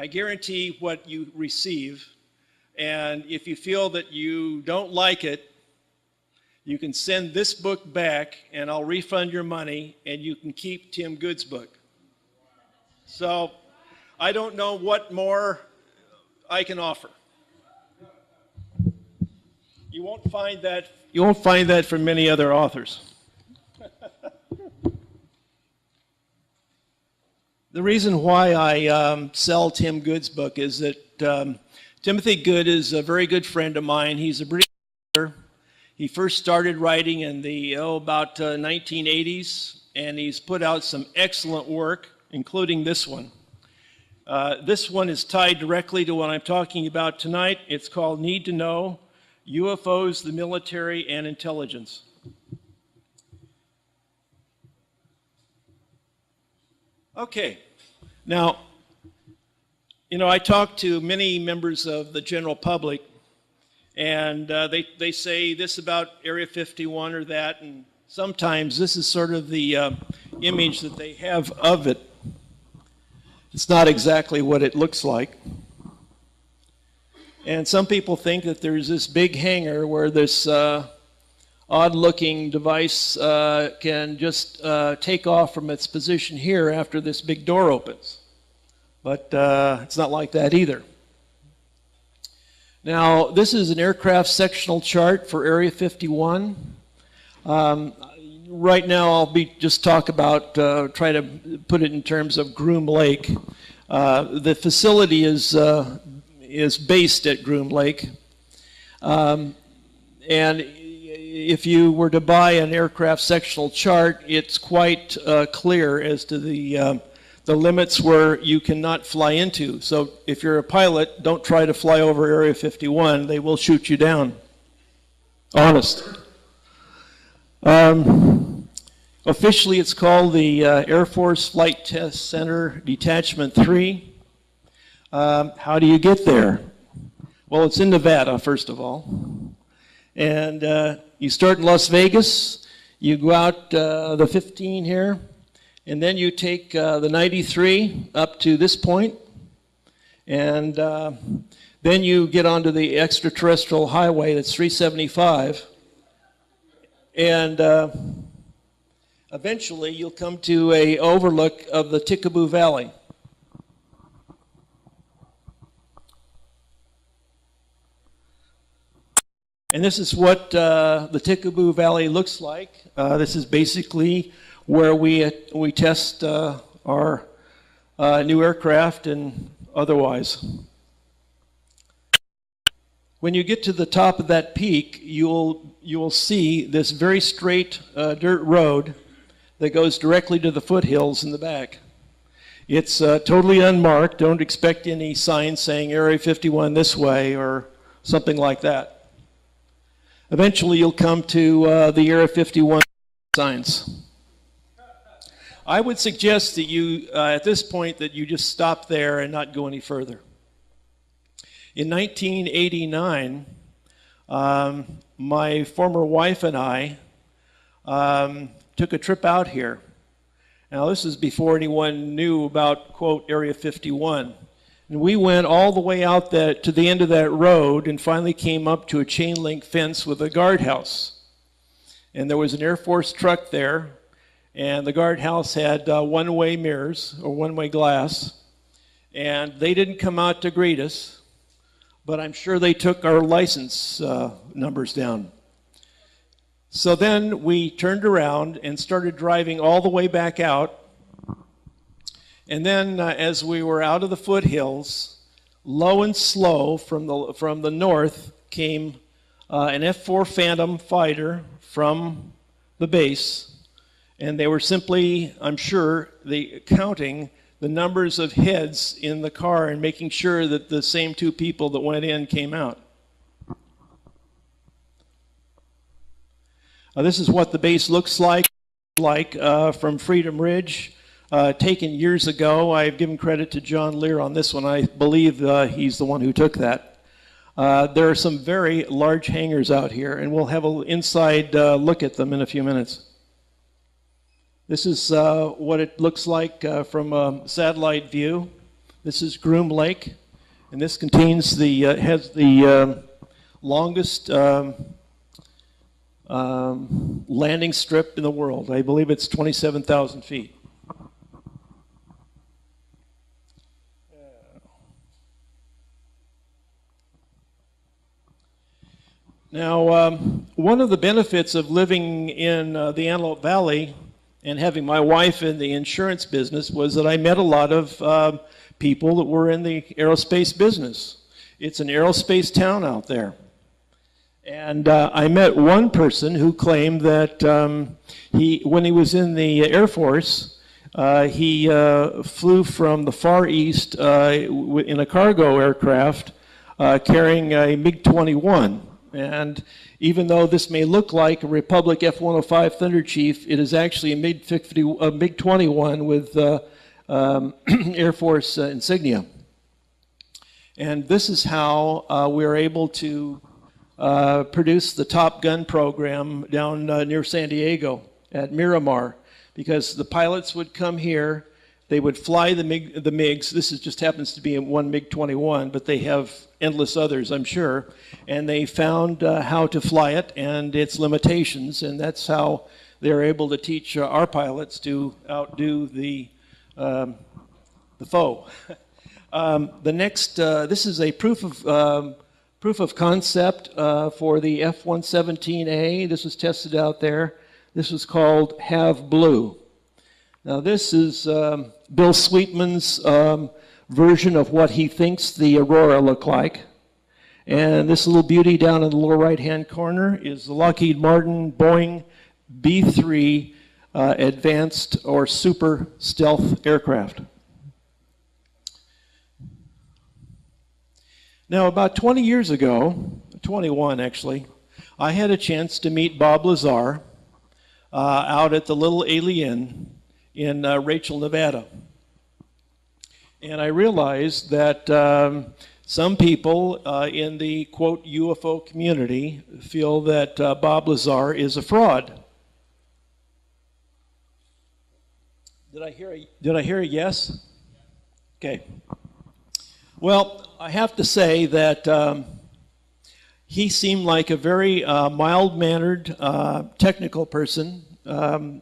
guarantee what you receive. And if you feel that you don't like it, you can send this book back and I'll refund your money and you can keep Tim Good's book. So I don't know what more I can offer. You won't find that from many other authors. The reason why I sell Tim Good's book is that Timothy Good is a very good friend of mine. He's a British writer. He first started writing in the about 1980s, and he's put out some excellent work, including this one. This one is tied directly to what I'm talking about tonight. It's called Need to Know: UFOs, the Military, and Intelligence. Okay, now, you know, I talk to many members of the general public, and they say this about Area 51 or that, and sometimes this is sort of the image that they have of it. It's not exactly what it looks like. And some people think that there's this big hangar where this odd-looking device can just take off from its position here after this big door opens. But it's not like that either. Now, this is an aircraft sectional chart for Area 51. Right now, I'll just talk about, try to put it in terms of Groom Lake. The facility is based at Groom Lake. And if you were to buy an aircraft sectional chart, it's quite clear as to the limits where you cannot fly into. So if you're a pilot, don't try to fly over Area 51. They will shoot you down. Honest. Officially, it's called the Air Force Flight Test Center Detachment 3. How do you get there? Well, it's in Nevada, first of all. And you start in Las Vegas. You go out the 15 here. And then you take the 93 up to this point, and then you get onto the extraterrestrial highway that's 375, and eventually you'll come to an overlook of the Tikaboo Valley. And this is what the Tikaboo Valley looks like. This is basically where we test our new aircraft and otherwise. When you get to the top of that peak, you'll see this very straight dirt road that goes directly to the foothills in the back. It's totally unmarked. Don't expect any signs saying Area 51 this way or something like that. Eventually you'll come to the Area 51 signs. I would suggest that you, at this point, that you just stop there and not go any further. In 1989, my former wife and I took a trip out here. Now, this is before anyone knew about, quote, Area 51. And we went all the way out to the end of that road and finally came up to a chain link fence with a guardhouse. And there was an Air Force truck there, and the guardhouse had one-way mirrors, or one-way glass. And they didn't come out to greet us, but I'm sure they took our license numbers down. So then we turned around and started driving all the way back out. And then as we were out of the foothills, low and slow from the north came an F-4 Phantom fighter from the base. And they were simply, I'm sure, counting the numbers of heads in the car and making sure that the same two people that went in came out. This is what the base looks like from Freedom Ridge, taken years ago. I've given credit to John Lear on this one. I believe he's the one who took that. There are some very large hangars out here, and we'll have an inside look at them in a few minutes. This is what it looks like from a satellite view. This is Groom Lake, and this contains has the longest landing strip in the world. I believe it's 27,000 feet. Now, one of the benefits of living in the Antelope Valley and having my wife in the insurance business was that I met a lot of people that were in the aerospace business. It's an aerospace town out there. And I met one person who claimed that when he was in the Air Force, he flew from the Far East in a cargo aircraft carrying a MiG-21. And even though this may look like a Republic F-105 Thunder Chief, it is actually a MiG-21 with Air Force insignia. And this is how we were able to produce the Top Gun program down near San Diego at Miramar, because the pilots would come here, they would fly the MiGs. This just happens to be one MiG-21, but they have endless others, I'm sure. And they found how to fly it and its limitations, and that's how they're able to teach our pilots to outdo the foe. The next, this is a proof of concept for the F-117A. This was tested out there. This was called Have Blue. Now this is Bill Sweetman's version of what he thinks the Aurora looked like. And this little beauty down in the lower right-hand corner is the Lockheed Martin Boeing B-3 advanced or super stealth aircraft. Now, about 20 years ago, 21 actually, I had a chance to meet Bob Lazar out at the Little Alien in Rachel, Nevada. And I realized that some people in the, quote, UFO community feel that Bob Lazar is a fraud. Did I hear a yes? Okay. Well, I have to say that he seemed like a very mild-mannered, technical person,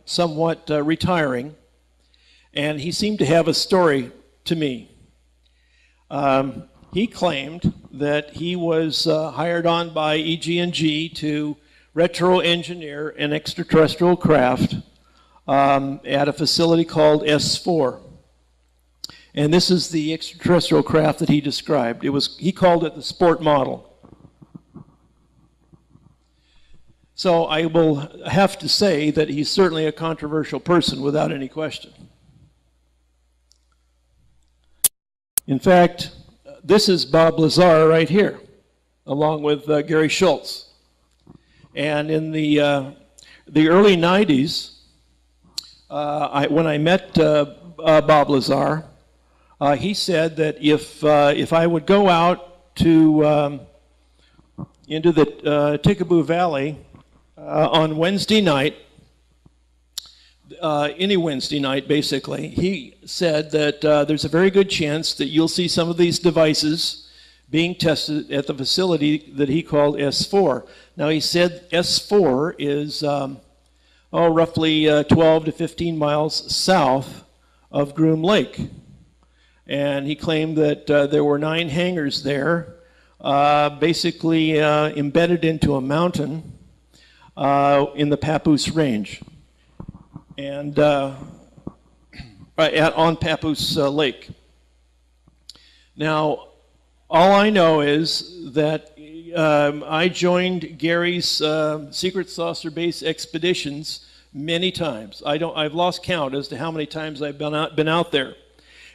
somewhat retiring, and he seemed to have a story to me. he claimed that he was hired on by EG&G to retro-engineer an extraterrestrial craft at a facility called S4. And this is the extraterrestrial craft that he described. He called it the sport model. So I will have to say that he's certainly a controversial person without any question. In fact, this is Bob Lazar right here, along with Gary Schultz. And in the early 90s, when I met Bob Lazar, he said that if I would go out to into the Tikaboo Valley on Wednesday night, any Wednesday night basically, he said that there's a very good chance that you'll see some of these devices being tested at the facility that he called S4. Now he said S4 is roughly 12 to 15 miles south of Groom Lake. And he claimed that there were 9 hangars there, basically embedded into a mountain in the Papoose Range, and on Papoose Lake. Now, all I know is that I joined Gary's secret saucer base expeditions many times. I've lost count as to how many times I've been out there.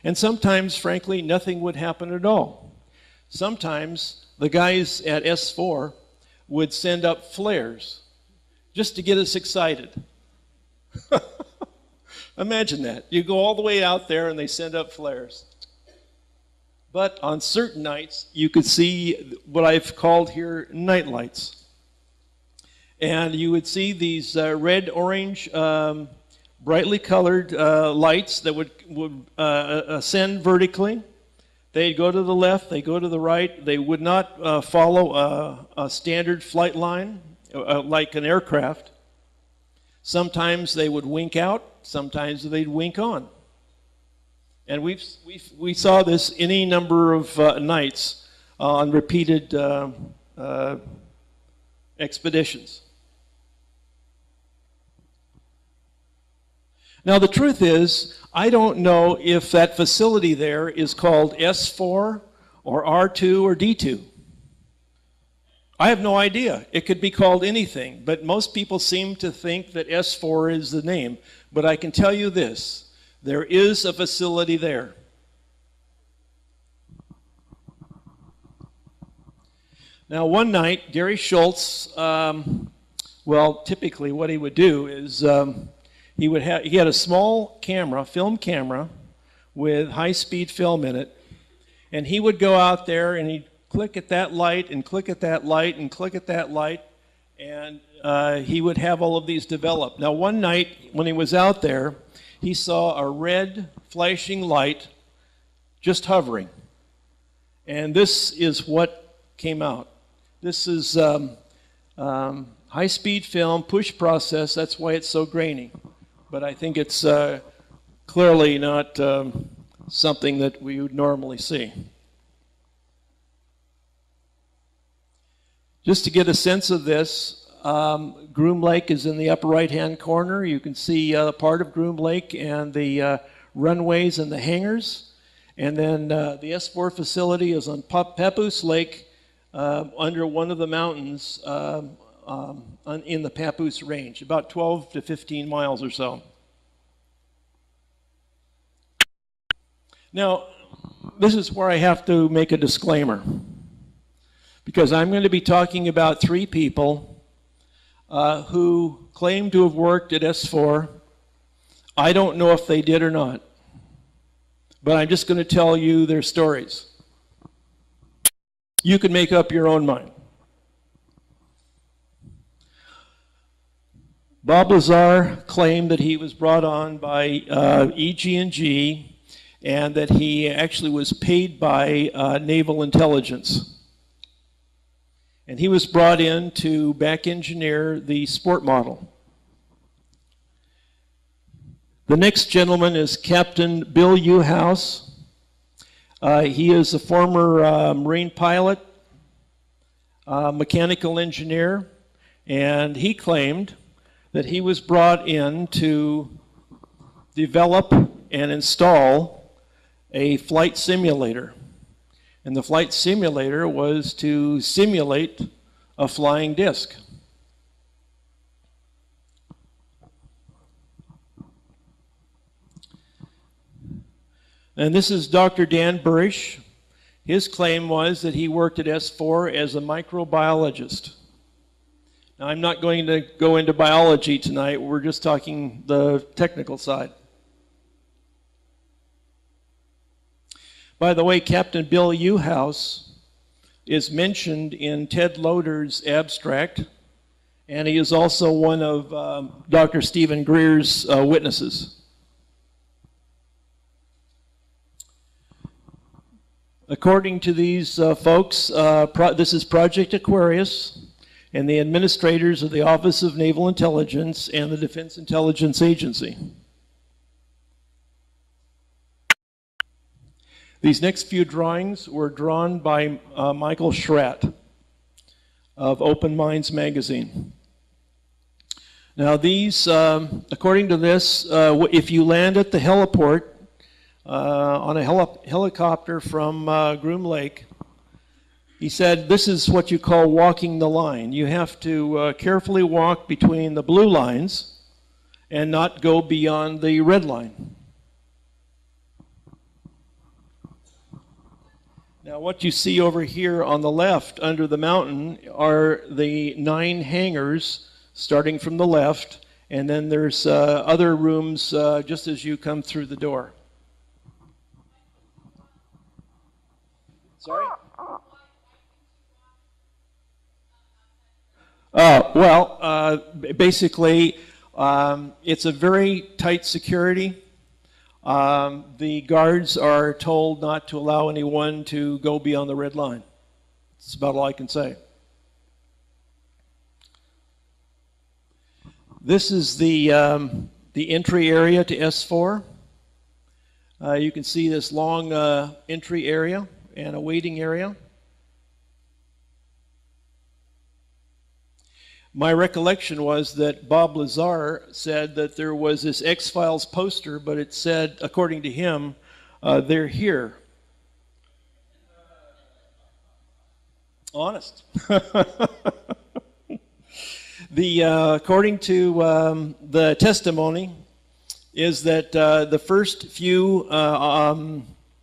And sometimes, frankly, nothing would happen at all. Sometimes the guys at S4 would send up flares just to get us excited. Imagine that. You go all the way out there and they send up flares. But on certain nights, you could see what I've called here night lights. And you would see these red-orange, brightly colored lights that would ascend vertically. They'd go to the left, they go to the right. They would not follow a standard flight line like an aircraft. Sometimes they would wink out, sometimes they'd wink on. And we saw this any number of nights on repeated expeditions. Now the truth is, I don't know if that facility there is called S4 or R2 or D2. I have no idea. It could be called anything, but most people seem to think that S4 is the name. But I can tell you this, there is a facility there. Now one night, Gary Schultz, typically what he would do is he had a small camera, film camera, with high-speed film in it, and he would go out there and he'd click at that light and click at that light and click at that light, and he would have all of these develop. Now one night when he was out there, he saw a red flashing light just hovering, and this is what came out. This is high-speed film, push process, that's why it's so grainy. But I think it's clearly not something that we would normally see. Just to get a sense of this, Groom Lake is in the upper right-hand corner. You can see part of Groom Lake and the runways and the hangars. And then the S4 facility is on Papoose Lake under one of the mountains in the Papoose Range, about 12 to 15 miles or so. Now, this is where I have to make a disclaimer, because I'm going to be talking about 3 people who claim to have worked at S4. I don't know if they did or not, but I'm just going to tell you their stories. You can make up your own mind. Bob Lazar claimed that he was brought on by EG&G and that he actually was paid by naval intelligence. And he was brought in to back engineer the sport model. The next gentleman is Captain Bill Uhouse. He is a former Marine pilot, mechanical engineer, and he claimed that he was brought in to develop and install a flight simulator. And the flight simulator was to simulate a flying disc. And this is Dr. Dan Burish. His claim was that he worked at S4 as a microbiologist. Now, I'm not going to go into biology tonight. We're just talking the technical side. By the way, Captain Bill Uhouse is mentioned in Ted Loder's abstract, and he is also one of Dr. Stephen Greer's witnesses. According to these folks, this is Project Aquarius, and the administrators of the Office of Naval Intelligence and the Defense Intelligence Agency. These next few drawings were drawn by Michael Schratt of Open Minds magazine. Now these, according to this, if you land at the heliport on a helicopter from Groom Lake, he said this is what you call walking the line. You have to carefully walk between the blue lines and not go beyond the red line. Now what you see over here on the left under the mountain are the 9 hangars starting from the left, and then there's other rooms just as you come through the door. Sorry? Basically, it's a very tight security. The guards are told not to allow anyone to go beyond the red line. That's about all I can say. This is the entry area to S4. You can see this long entry area and a waiting area. My recollection was that Bob Lazar said that there was this X-Files poster, but it said, according to him, they're here. Honest. According to the testimony, is that the first few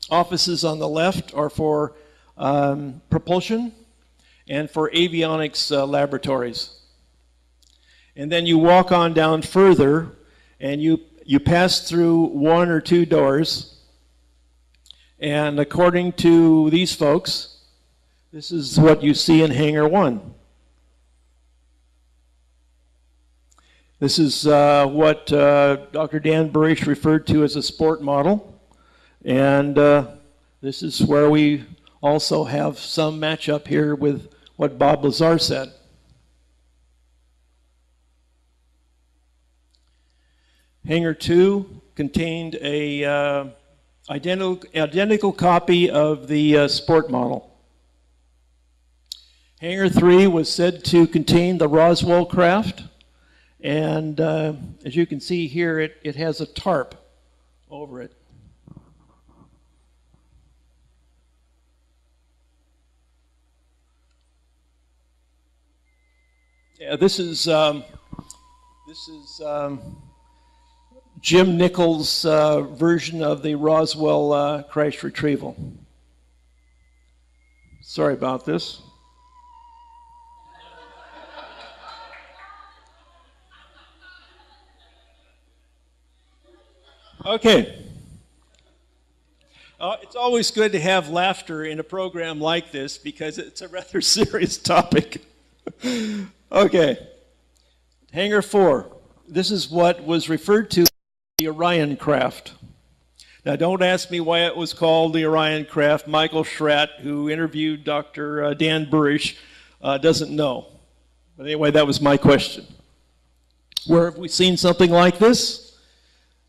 offices on the left are for propulsion and for avionics laboratories. And then you walk on down further, and you pass through 1 or 2 doors. And according to these folks, this is what you see in Hangar 1. This is what Dr. Dan Burish referred to as a sport model. And this is where we also have some matchup here with what Bob Lazar said. Hangar 2 contained a identical copy of the sport model. Hangar 3 was said to contain the Roswell craft, and as you can see here, it has a tarp over it. Yeah, this is Jim Nichols' version of the Roswell crash retrieval. Sorry about this. Okay. It's always good to have laughter in a program like this because it's a rather serious topic. Okay. Hangar 4. This is what was referred to as the Orion craft. Now, don't ask me why it was called the Orion craft. Michael Schratt, who interviewed Dr. Dan Burish, doesn't know. But anyway, that was my question. Where have we seen something like this?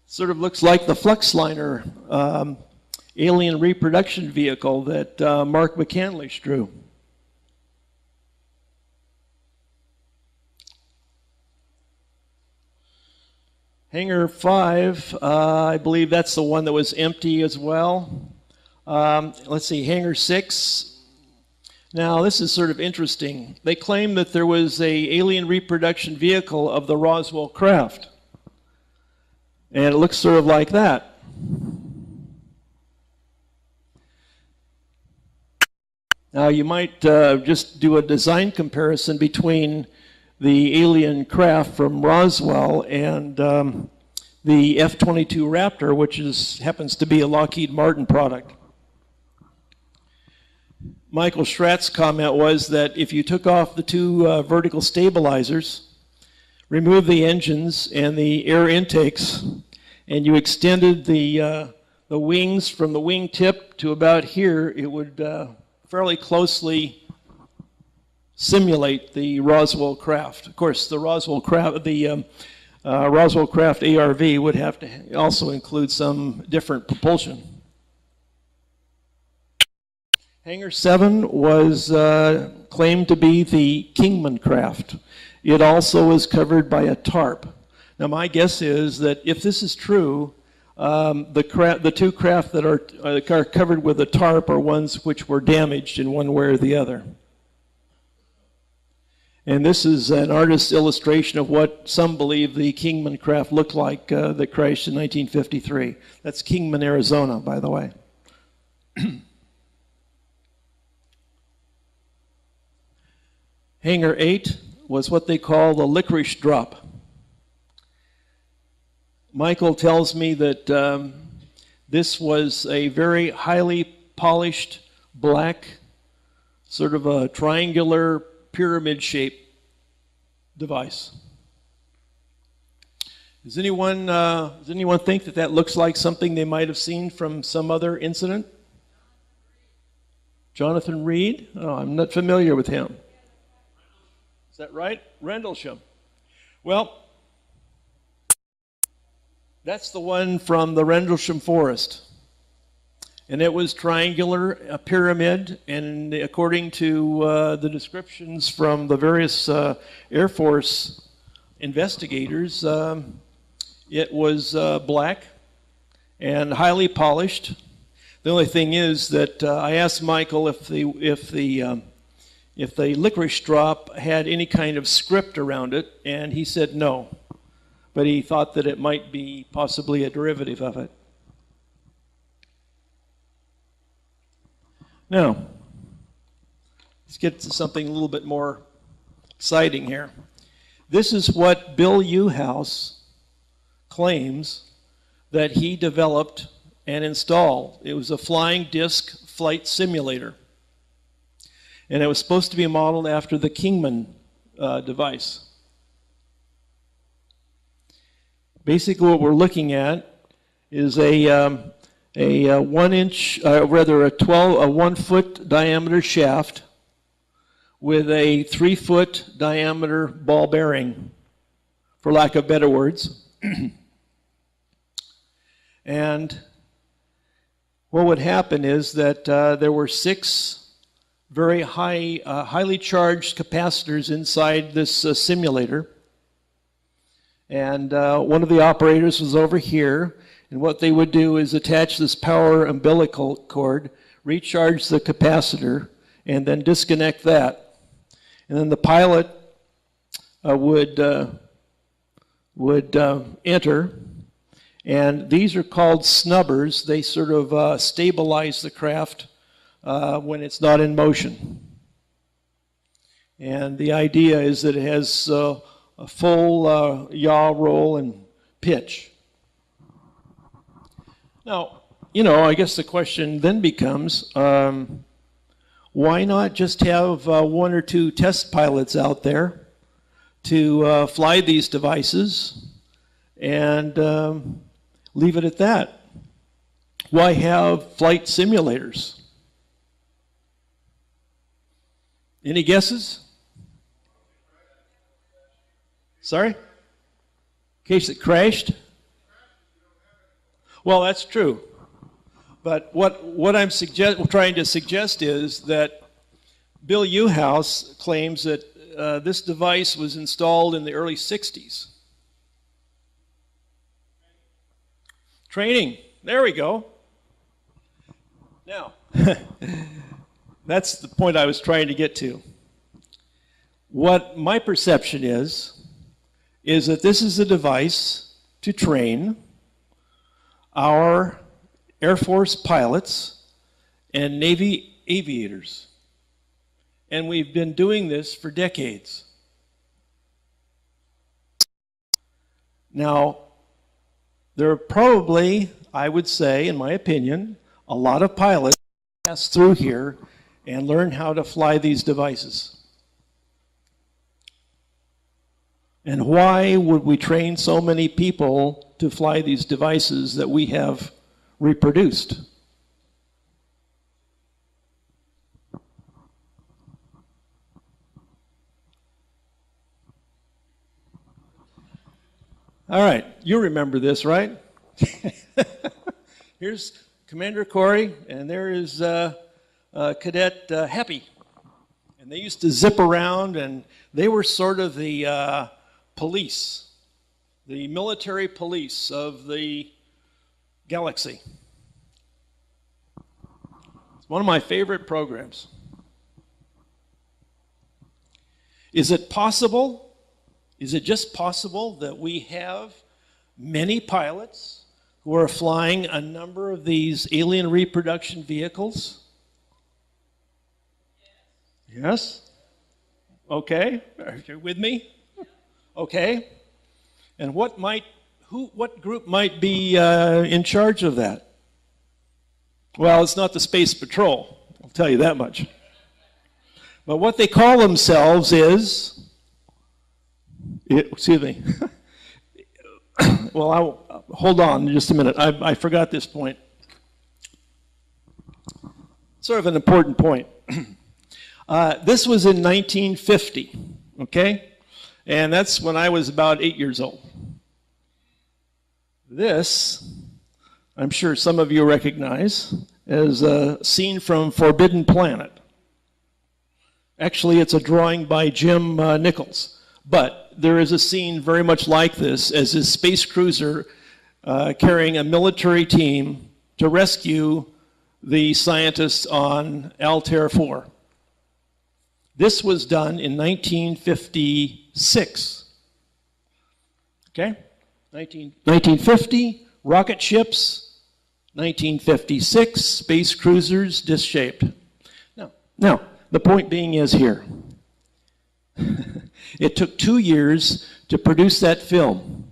Sort of looks like the Fluxliner alien reproduction vehicle that Mark McCandlish drew. Hangar 5, I believe that's the one that was empty as well. Let's see, Hangar 6. Now, this is sort of interesting. They claim that there was a alien reproduction vehicle of the Roswell craft. And it looks sort of like that. Now, you might just do a design comparison between the alien craft from Roswell and the F-22 Raptor, which happens to be a Lockheed Martin product. Michael Schratt's comment was that if you took off the two vertical stabilizers, removed the engines and the air intakes, and you extended the wings from the wing tip to about here, it would fairly closely simulate the Roswell craft. Of course, the Roswell craft ARV would have to also include some different propulsion. Hangar 7 was claimed to be the Kingman craft. It also was covered by a tarp. Now, my guess is that if this is true, the two craft that are covered with a tarp are ones which were damaged in one way or the other. And this is an artist's illustration of what some believe the Kingman craft looked like that crashed in 1953. That's Kingman, Arizona, by the way. Hangar 8 was what they call the licorice drop. Michael tells me that this was a very highly polished black, sort of a triangular pyramid-shaped device. Does anyone think that that looks like something they might have seen from some other incident? Jonathan Reed? Oh, I'm not familiar with him. Is that right? Rendlesham. Well, that's the one from the Rendlesham Forest. And it was triangular, a pyramid, and according to the descriptions from the various Air Force investigators, it was black and highly polished. The only thing is that I asked Michael if the licorice drop had any kind of script around it, and he said no. But he thought that it might be possibly a derivative of it. Now, let's get to something a little bit more exciting here. This is what Bill Uhouse claims that he developed and installed. It was a flying disc flight simulator. And it was supposed to be modeled after the Kingman device. Basically what we're looking at is a 1 foot diameter shaft with a 3 foot diameter ball bearing, for lack of better words. And what would happen is that there were 6 very highly charged capacitors inside this simulator. And one of the operators was over here. And what they would do is attach this power umbilical cord, recharge the capacitor, and then disconnect that. And then the pilot would enter. And these are called snubbers. They sort of stabilize the craft when it's not in motion. And the idea is that it has a full yaw, roll, and pitch. Now, I guess the question then becomes, why not just have 1 or 2 test pilots out there to fly these devices and leave it at that? Why have flight simulators? Any guesses? Sorry? In case it crashed? Well, that's true. But what I'm trying to suggest is that Bill Uhouse claims that this device was installed in the early 60s. Training. There we go. Now, that's the point I was trying to get to. What my perception is that this is a device to train our Air Force pilots and Navy aviators. And we've been doing this for decades. Now, there are probably, I would say, in my opinion, a lot of pilots pass through here and learn how to fly these devices. And why would we train so many people to fly these devices that we have reproduced? All right, you remember this, right? Here's Commander Corey, and there is Cadet Happy. And they used to zip around, and they were sort of the police, the military police of the galaxy. It's one of my favorite programs. Is it possible? Is it just possible that we have many pilots who are flying a number of these alien reproduction vehicles? Yes? Okay. Are you with me? Okay. And what group might be in charge of that? Well, it's not the Space Patrol, I'll tell you that much. But what they call themselves is, excuse me. Well, hold on just a minute. I forgot this point. Sort of an important point. This was in 1950, okay? And that's when I was about 8 years old. This, I'm sure some of you recognize, as a scene from Forbidden Planet. Actually, it's a drawing by Jim Nichols. But there is a scene very much like this as a space cruiser carrying a military team to rescue the scientists on Altair 4. This was done in 1956. Okay? 1950, rocket ships. 1956, space cruisers, disc-shaped. Now, the point being is here. It took 2 years to produce that film,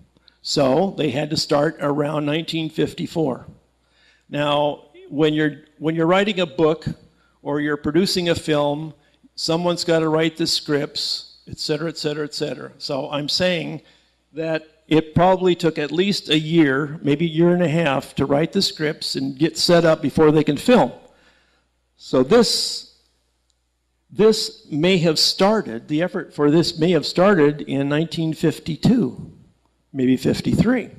so they had to start around 1954. Now, when you're writing a book or you're producing a film, someone's got to write the scripts, et cetera, et cetera, et cetera. So I'm saying that it probably took at least a year, maybe a year and a half, to write the scripts and get set up before they can film. So this may have started, the effort for this may have started in 1952, maybe 53.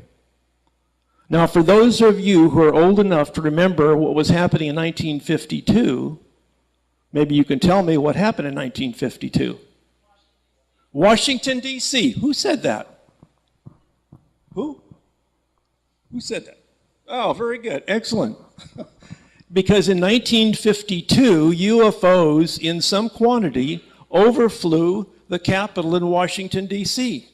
Now, for those of you who are old enough to remember what was happening in 1952, maybe you can tell me what happened in 1952. Washington, D.C. Who said that? Who? Who said that? Oh, very good. Excellent. Because in 1952, UFOs in some quantity overflew the Capitol in Washington, D.C.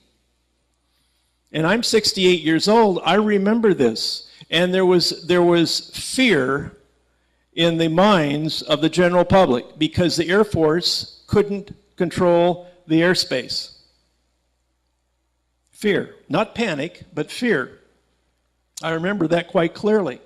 And I'm 68 years old. I remember this. And there was fear in the minds of the general public because the Air Force couldn't control the airspace. Fear. Not panic, but fear. I remember that quite clearly.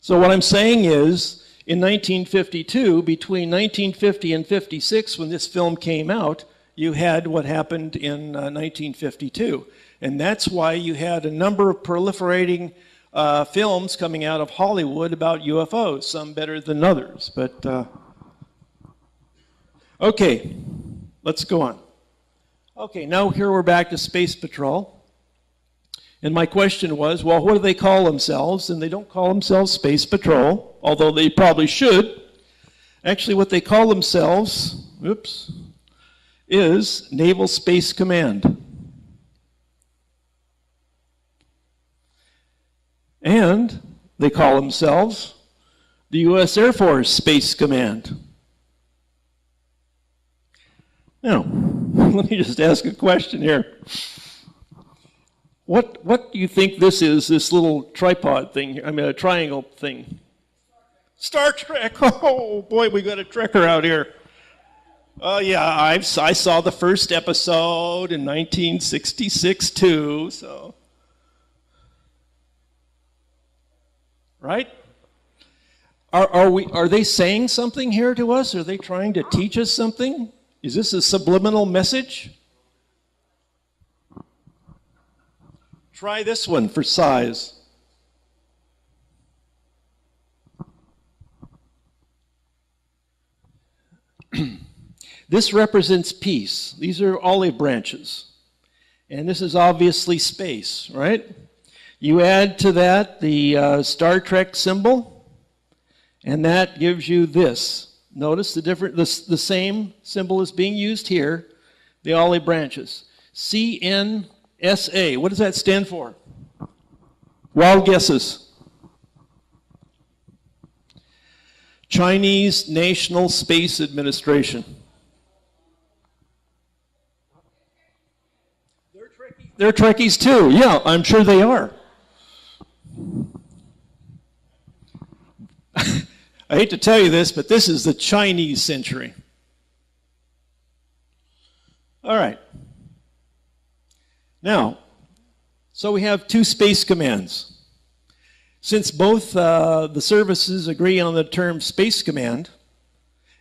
So what I'm saying is, in 1952, between 1950 and 56, when this film came out, you had what happened in 1952. And that's why you had a number of proliferating films coming out of Hollywood about UFOs, some better than others. But, okay, let's go on. Okay, now here we're back to Space Patrol. And my question was, well, what do they call themselves? And they don't call themselves Space Patrol, although they probably should. Actually, what they call themselves, is Naval Space Command. And they call themselves the U.S. Air Force Space Command. Now, let me just ask a question here. What do you think this is, this little tripod thing, I mean a triangle thing? Star Trek. Oh boy, we got a trekker out here. Oh yeah, I saw the first episode in 1966 too, so. Right? Are they saying something here to us? Are they trying to teach us something? Is this a subliminal message? Try this one for size. This represents peace. These are olive branches. And this is obviously space, right? You add to that the Star Trek symbol, and that gives you this. Notice the same symbol is being used here, the olive branches. CNSA, what does that stand for? Wild guesses. Chinese National Space Administration. They're Trekkies too. Yeah, I'm sure they are. I hate to tell you this, but this is the Chinese century. All right. Now, so we have two space commands. Since both the services agree on the term Space Command,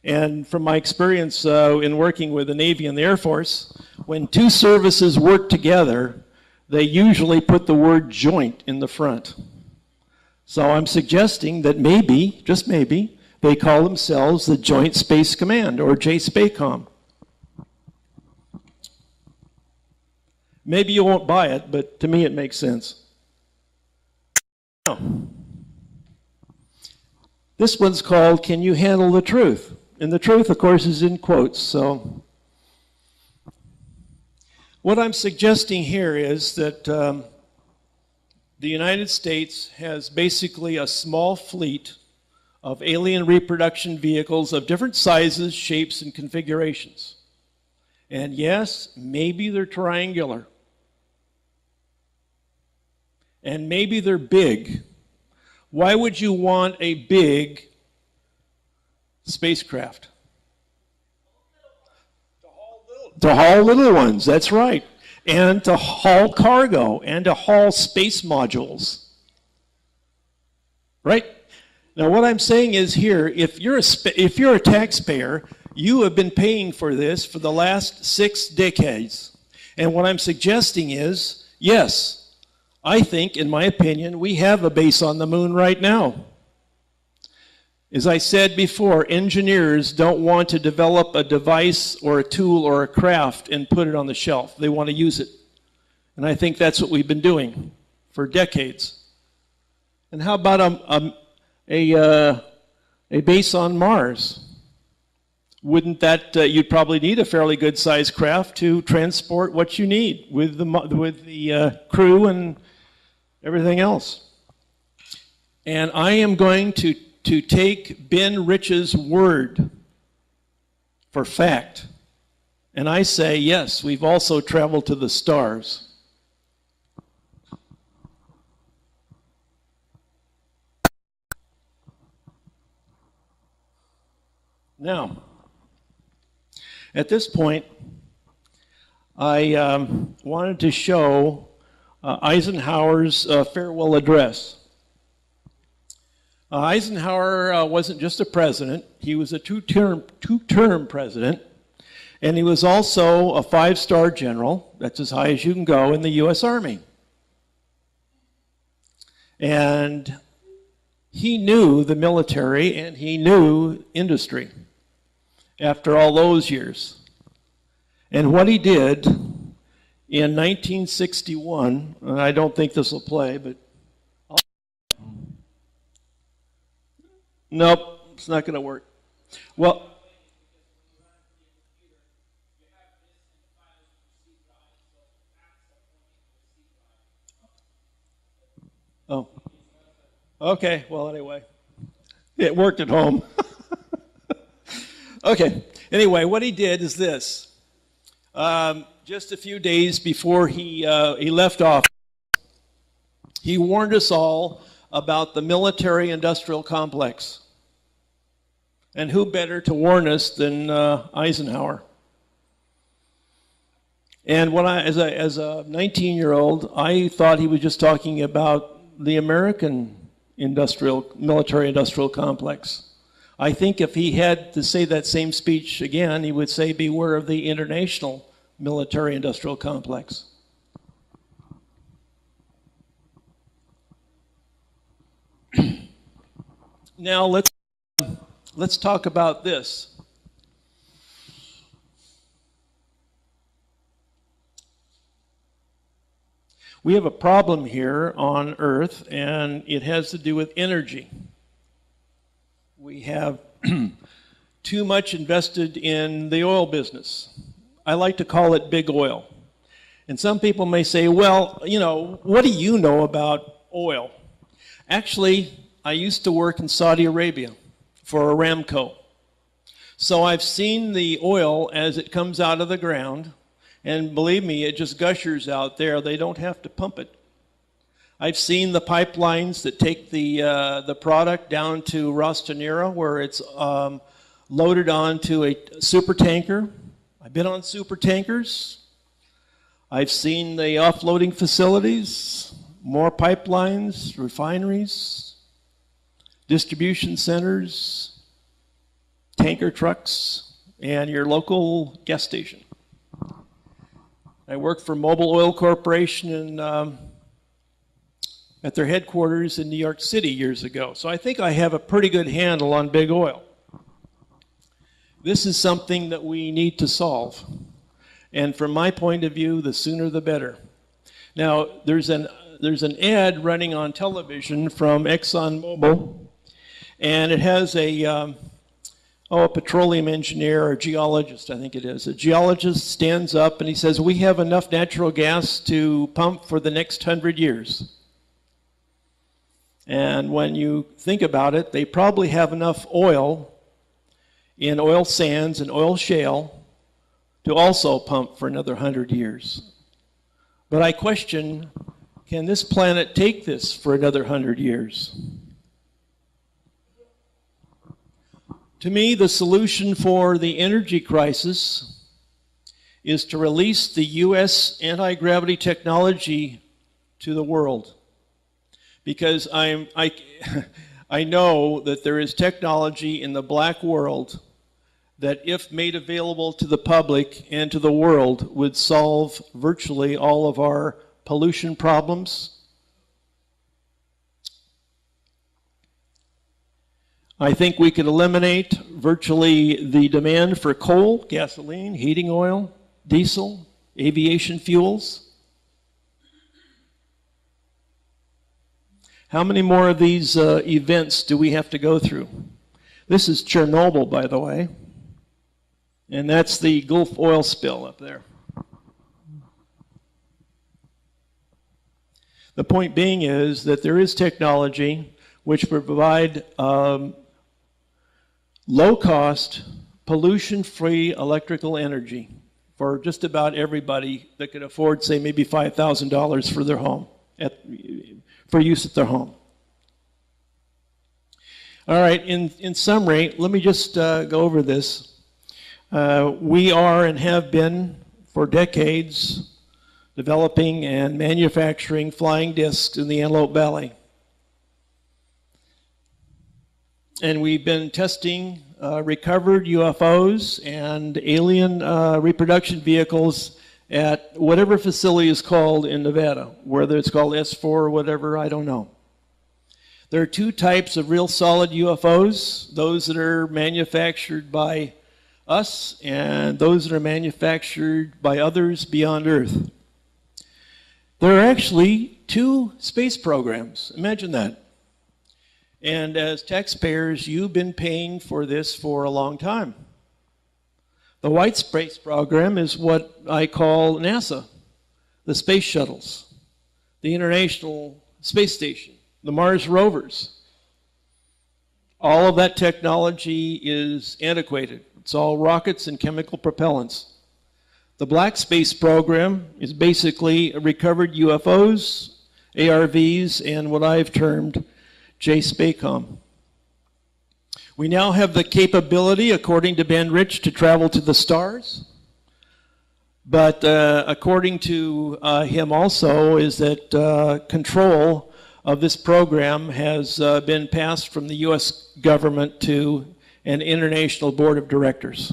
and from my experience in working with the Navy and the Air Force, when two services work together, they usually put the word joint in the front. So I'm suggesting that maybe, just maybe, they call themselves the Joint Space Command, or JSPACOM. Maybe you won't buy it, but to me it makes sense. Now, this one's called, Can You Handle the Truth? And the truth, of course, is in quotes, so. What I'm suggesting here is that the United States has basically a small fleet of alien reproduction vehicles of different sizes, shapes, and configurations. And yes, maybe they're triangular. And maybe they're big. Why would you want a big spacecraft? To haul little ones, that's right. And to haul cargo, and to haul space modules. Right? Now what I'm saying is here, if you're a taxpayer, you have been paying for this for the last 6 decades. And what I'm suggesting is, yes, I think, in my opinion, we have a base on the moon right now. As I said before, engineers don't want to develop a device or a tool or a craft and put it on the shelf. They want to use it. And I think that's what we've been doing for decades. And how about a base on Mars? Wouldn't that, you'd probably need a fairly good sized craft to transport what you need with the crew and everything else. And I am going to take Ben Rich's word for fact. And I say, yes, we've also traveled to the stars. Now, at this point, I wanted to show Eisenhower's farewell address. Eisenhower wasn't just a president, he was a two-term president, and he was also a 5-star general, that's as high as you can go in the US Army. And he knew the military and he knew industry after all those years. And what he did in 1961, and I don't think this will play, but nope, it's not going to work. Well, oh, okay, well, anyway, it worked at home. Okay, anyway, what he did is this. Just a few days before he left office, he warned us all about the military-industrial complex. And who better to warn us than Eisenhower? And when as a 19-year-old, I thought he was just talking about the American military-industrial complex. I think if he had to say that same speech again, he would say, beware of the international military-industrial complex. Now let's talk about this. We have a problem here on Earth, and it has to do with energy. We have too much invested in the oil business. I like to call it big oil. And some people may say, well, you know, what do you know about oil? Actually, I used to work in Saudi Arabia for Aramco. So I've seen the oil as it comes out of the ground, and believe me, it just gushers out there. They don't have to pump it. I've seen the pipelines that take the product down to Ras Tanura, where it's loaded onto a super tanker. I've been on super tankers. I've seen the offloading facilities, more pipelines, refineries, distribution centers, tanker trucks, and your local gas station. I worked for Mobil Oil Corporation at their headquarters in New York City years ago. So I think I have a pretty good handle on big oil. This is something that we need to solve. And from my point of view, the sooner the better. Now, there's an ad running on television from ExxonMobil, and it has a petroleum engineer or geologist, I think it is. A geologist stands up and he says, we have enough natural gas to pump for the next 100 years. And when you think about it, they probably have enough oil in oil sands and oil shale to also pump for another 100 years. But I question, can this planet take this for another 100 years? To me, the solution for the energy crisis is to release the U.S. anti-gravity technology to the world. Because I know that there is technology in the black world that, if made available to the public and to the world, would solve virtually all of our pollution problems. I think we could eliminate virtually the demand for coal, gasoline, heating oil, diesel, aviation fuels. How many more of these events do we have to go through? This is Chernobyl, by the way. And that's the Gulf oil spill up there. The point being is that there is technology which will provide low-cost, pollution-free electrical energy for just about everybody that could afford, say, maybe $5,000 for their home, for use at their home. All right, in summary, let me just go over this. We are and have been for decades developing and manufacturing flying discs in the Antelope Valley. And we've been testing recovered UFOs and alien reproduction vehicles at whatever facility is called in Nevada, whether it's called S4 or whatever, I don't know. There are two types of real solid UFOs, those that are manufactured by us and those that are manufactured by others beyond Earth. There are actually 2 space programs. Imagine that. And as taxpayers, you've been paying for this for a long time. The white space program is what I call NASA, the space shuttles, the International Space Station, the Mars rovers. All of that technology is antiquated. It's all rockets and chemical propellants. The black space program is basically recovered UFOs, ARVs, and what I've termed J-SPACOM. We now have the capability, according to Ben Rich, to travel to the stars. But according to him also, is that control of this program has been passed from the U.S. government to an international board of directors.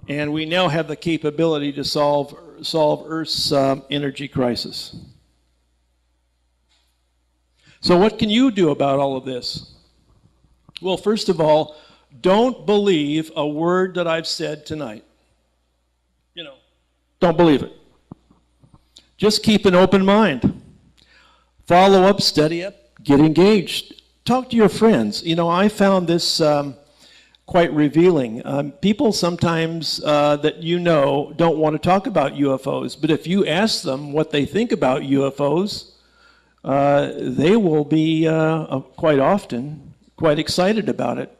And we now have the capability to solve Earth's energy crisis. So what can you do about all of this? Well, first of all, don't believe a word that I've said tonight. You know, don't believe it. Just keep an open mind. Follow up, study up, get engaged. Talk to your friends. You know, I found this quite revealing. People sometimes that you know don't want to talk about UFOs, but if you ask them what they think about UFOs, they will be quite often quite excited about it.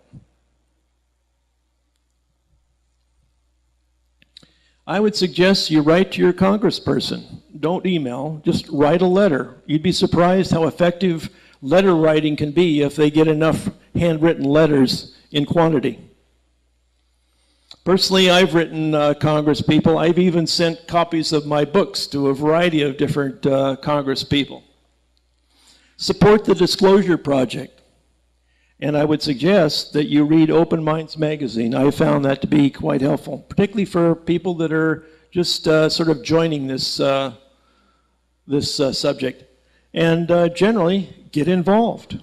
I would suggest you write to your congressperson. Don't email, just write a letter. You'd be surprised how effective letter writing can be if they get enough handwritten letters in quantity. Personally, I've written Congress people. I've even sent copies of my books to a variety of different Congress people. Support the Disclosure Project. And I would suggest that you read Open Minds magazine. I found that to be quite helpful, particularly for people that are just sort of joining this, subject. And generally, get involved.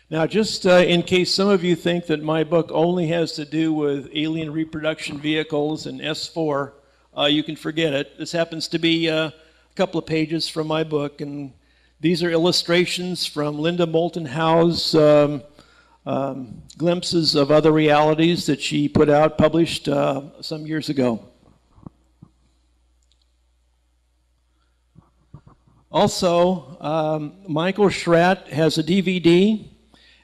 Now, just in case some of you think that my book only has to do with alien reproduction vehicles and S4, you can forget it. This happens to be a couple of pages from my book, and these are illustrations from Linda Moulton Howe's glimpses of other realities that she put out, published some years ago. Also, Michael Schratt has a DVD,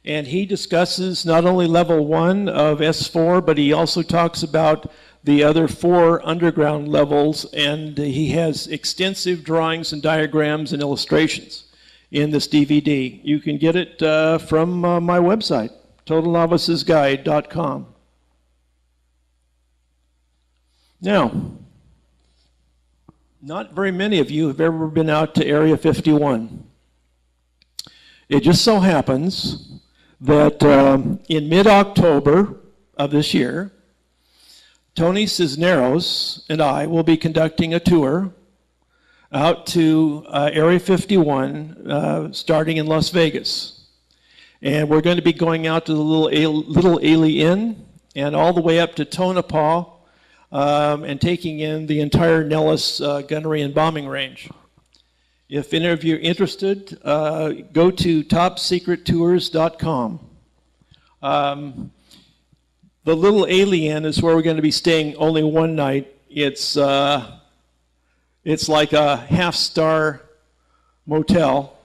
and he discusses not only level 1 of S4, but he also talks about the other 4 underground levels, and he has extensive drawings and diagrams and illustrations in this DVD. You can get it from my website, totalnovicesguide.com. Now, not very many of you have ever been out to Area 51. It just so happens that in mid-October of this year, Tony Cisneros and I will be conducting a tour out to Area 51, starting in Las Vegas. And we're going to be going out to the Little Ailey Inn and all the way up to Tonopah and taking in the entire Nellis gunnery and bombing range. If any of you are interested, go to topsecrettours.com. The Little Alien is where we're going to be staying only one night. It's like a half-star motel.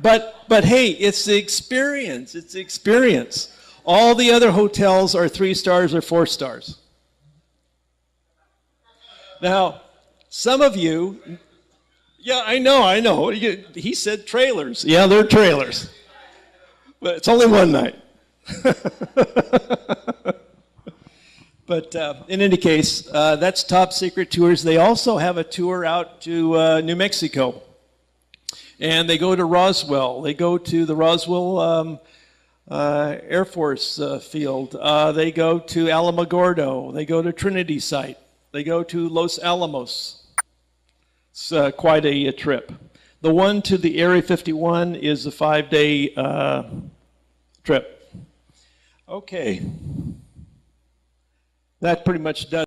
but hey, it's the experience. It's the experience. All the other hotels are 3 stars or 4 stars. Now, some of you, yeah, I know. He said trailers. Yeah, they're trailers. But it's only one night. But in any case, that's Top Secret Tours. They also have a tour out to New Mexico. And they go to Roswell. They go to the Roswell Air Force Field. They go to Alamogordo. They go to Trinity Site. They go to Los Alamos. It's quite a trip. The one to the Area 51 is a 5-day trip. Okay. That pretty much does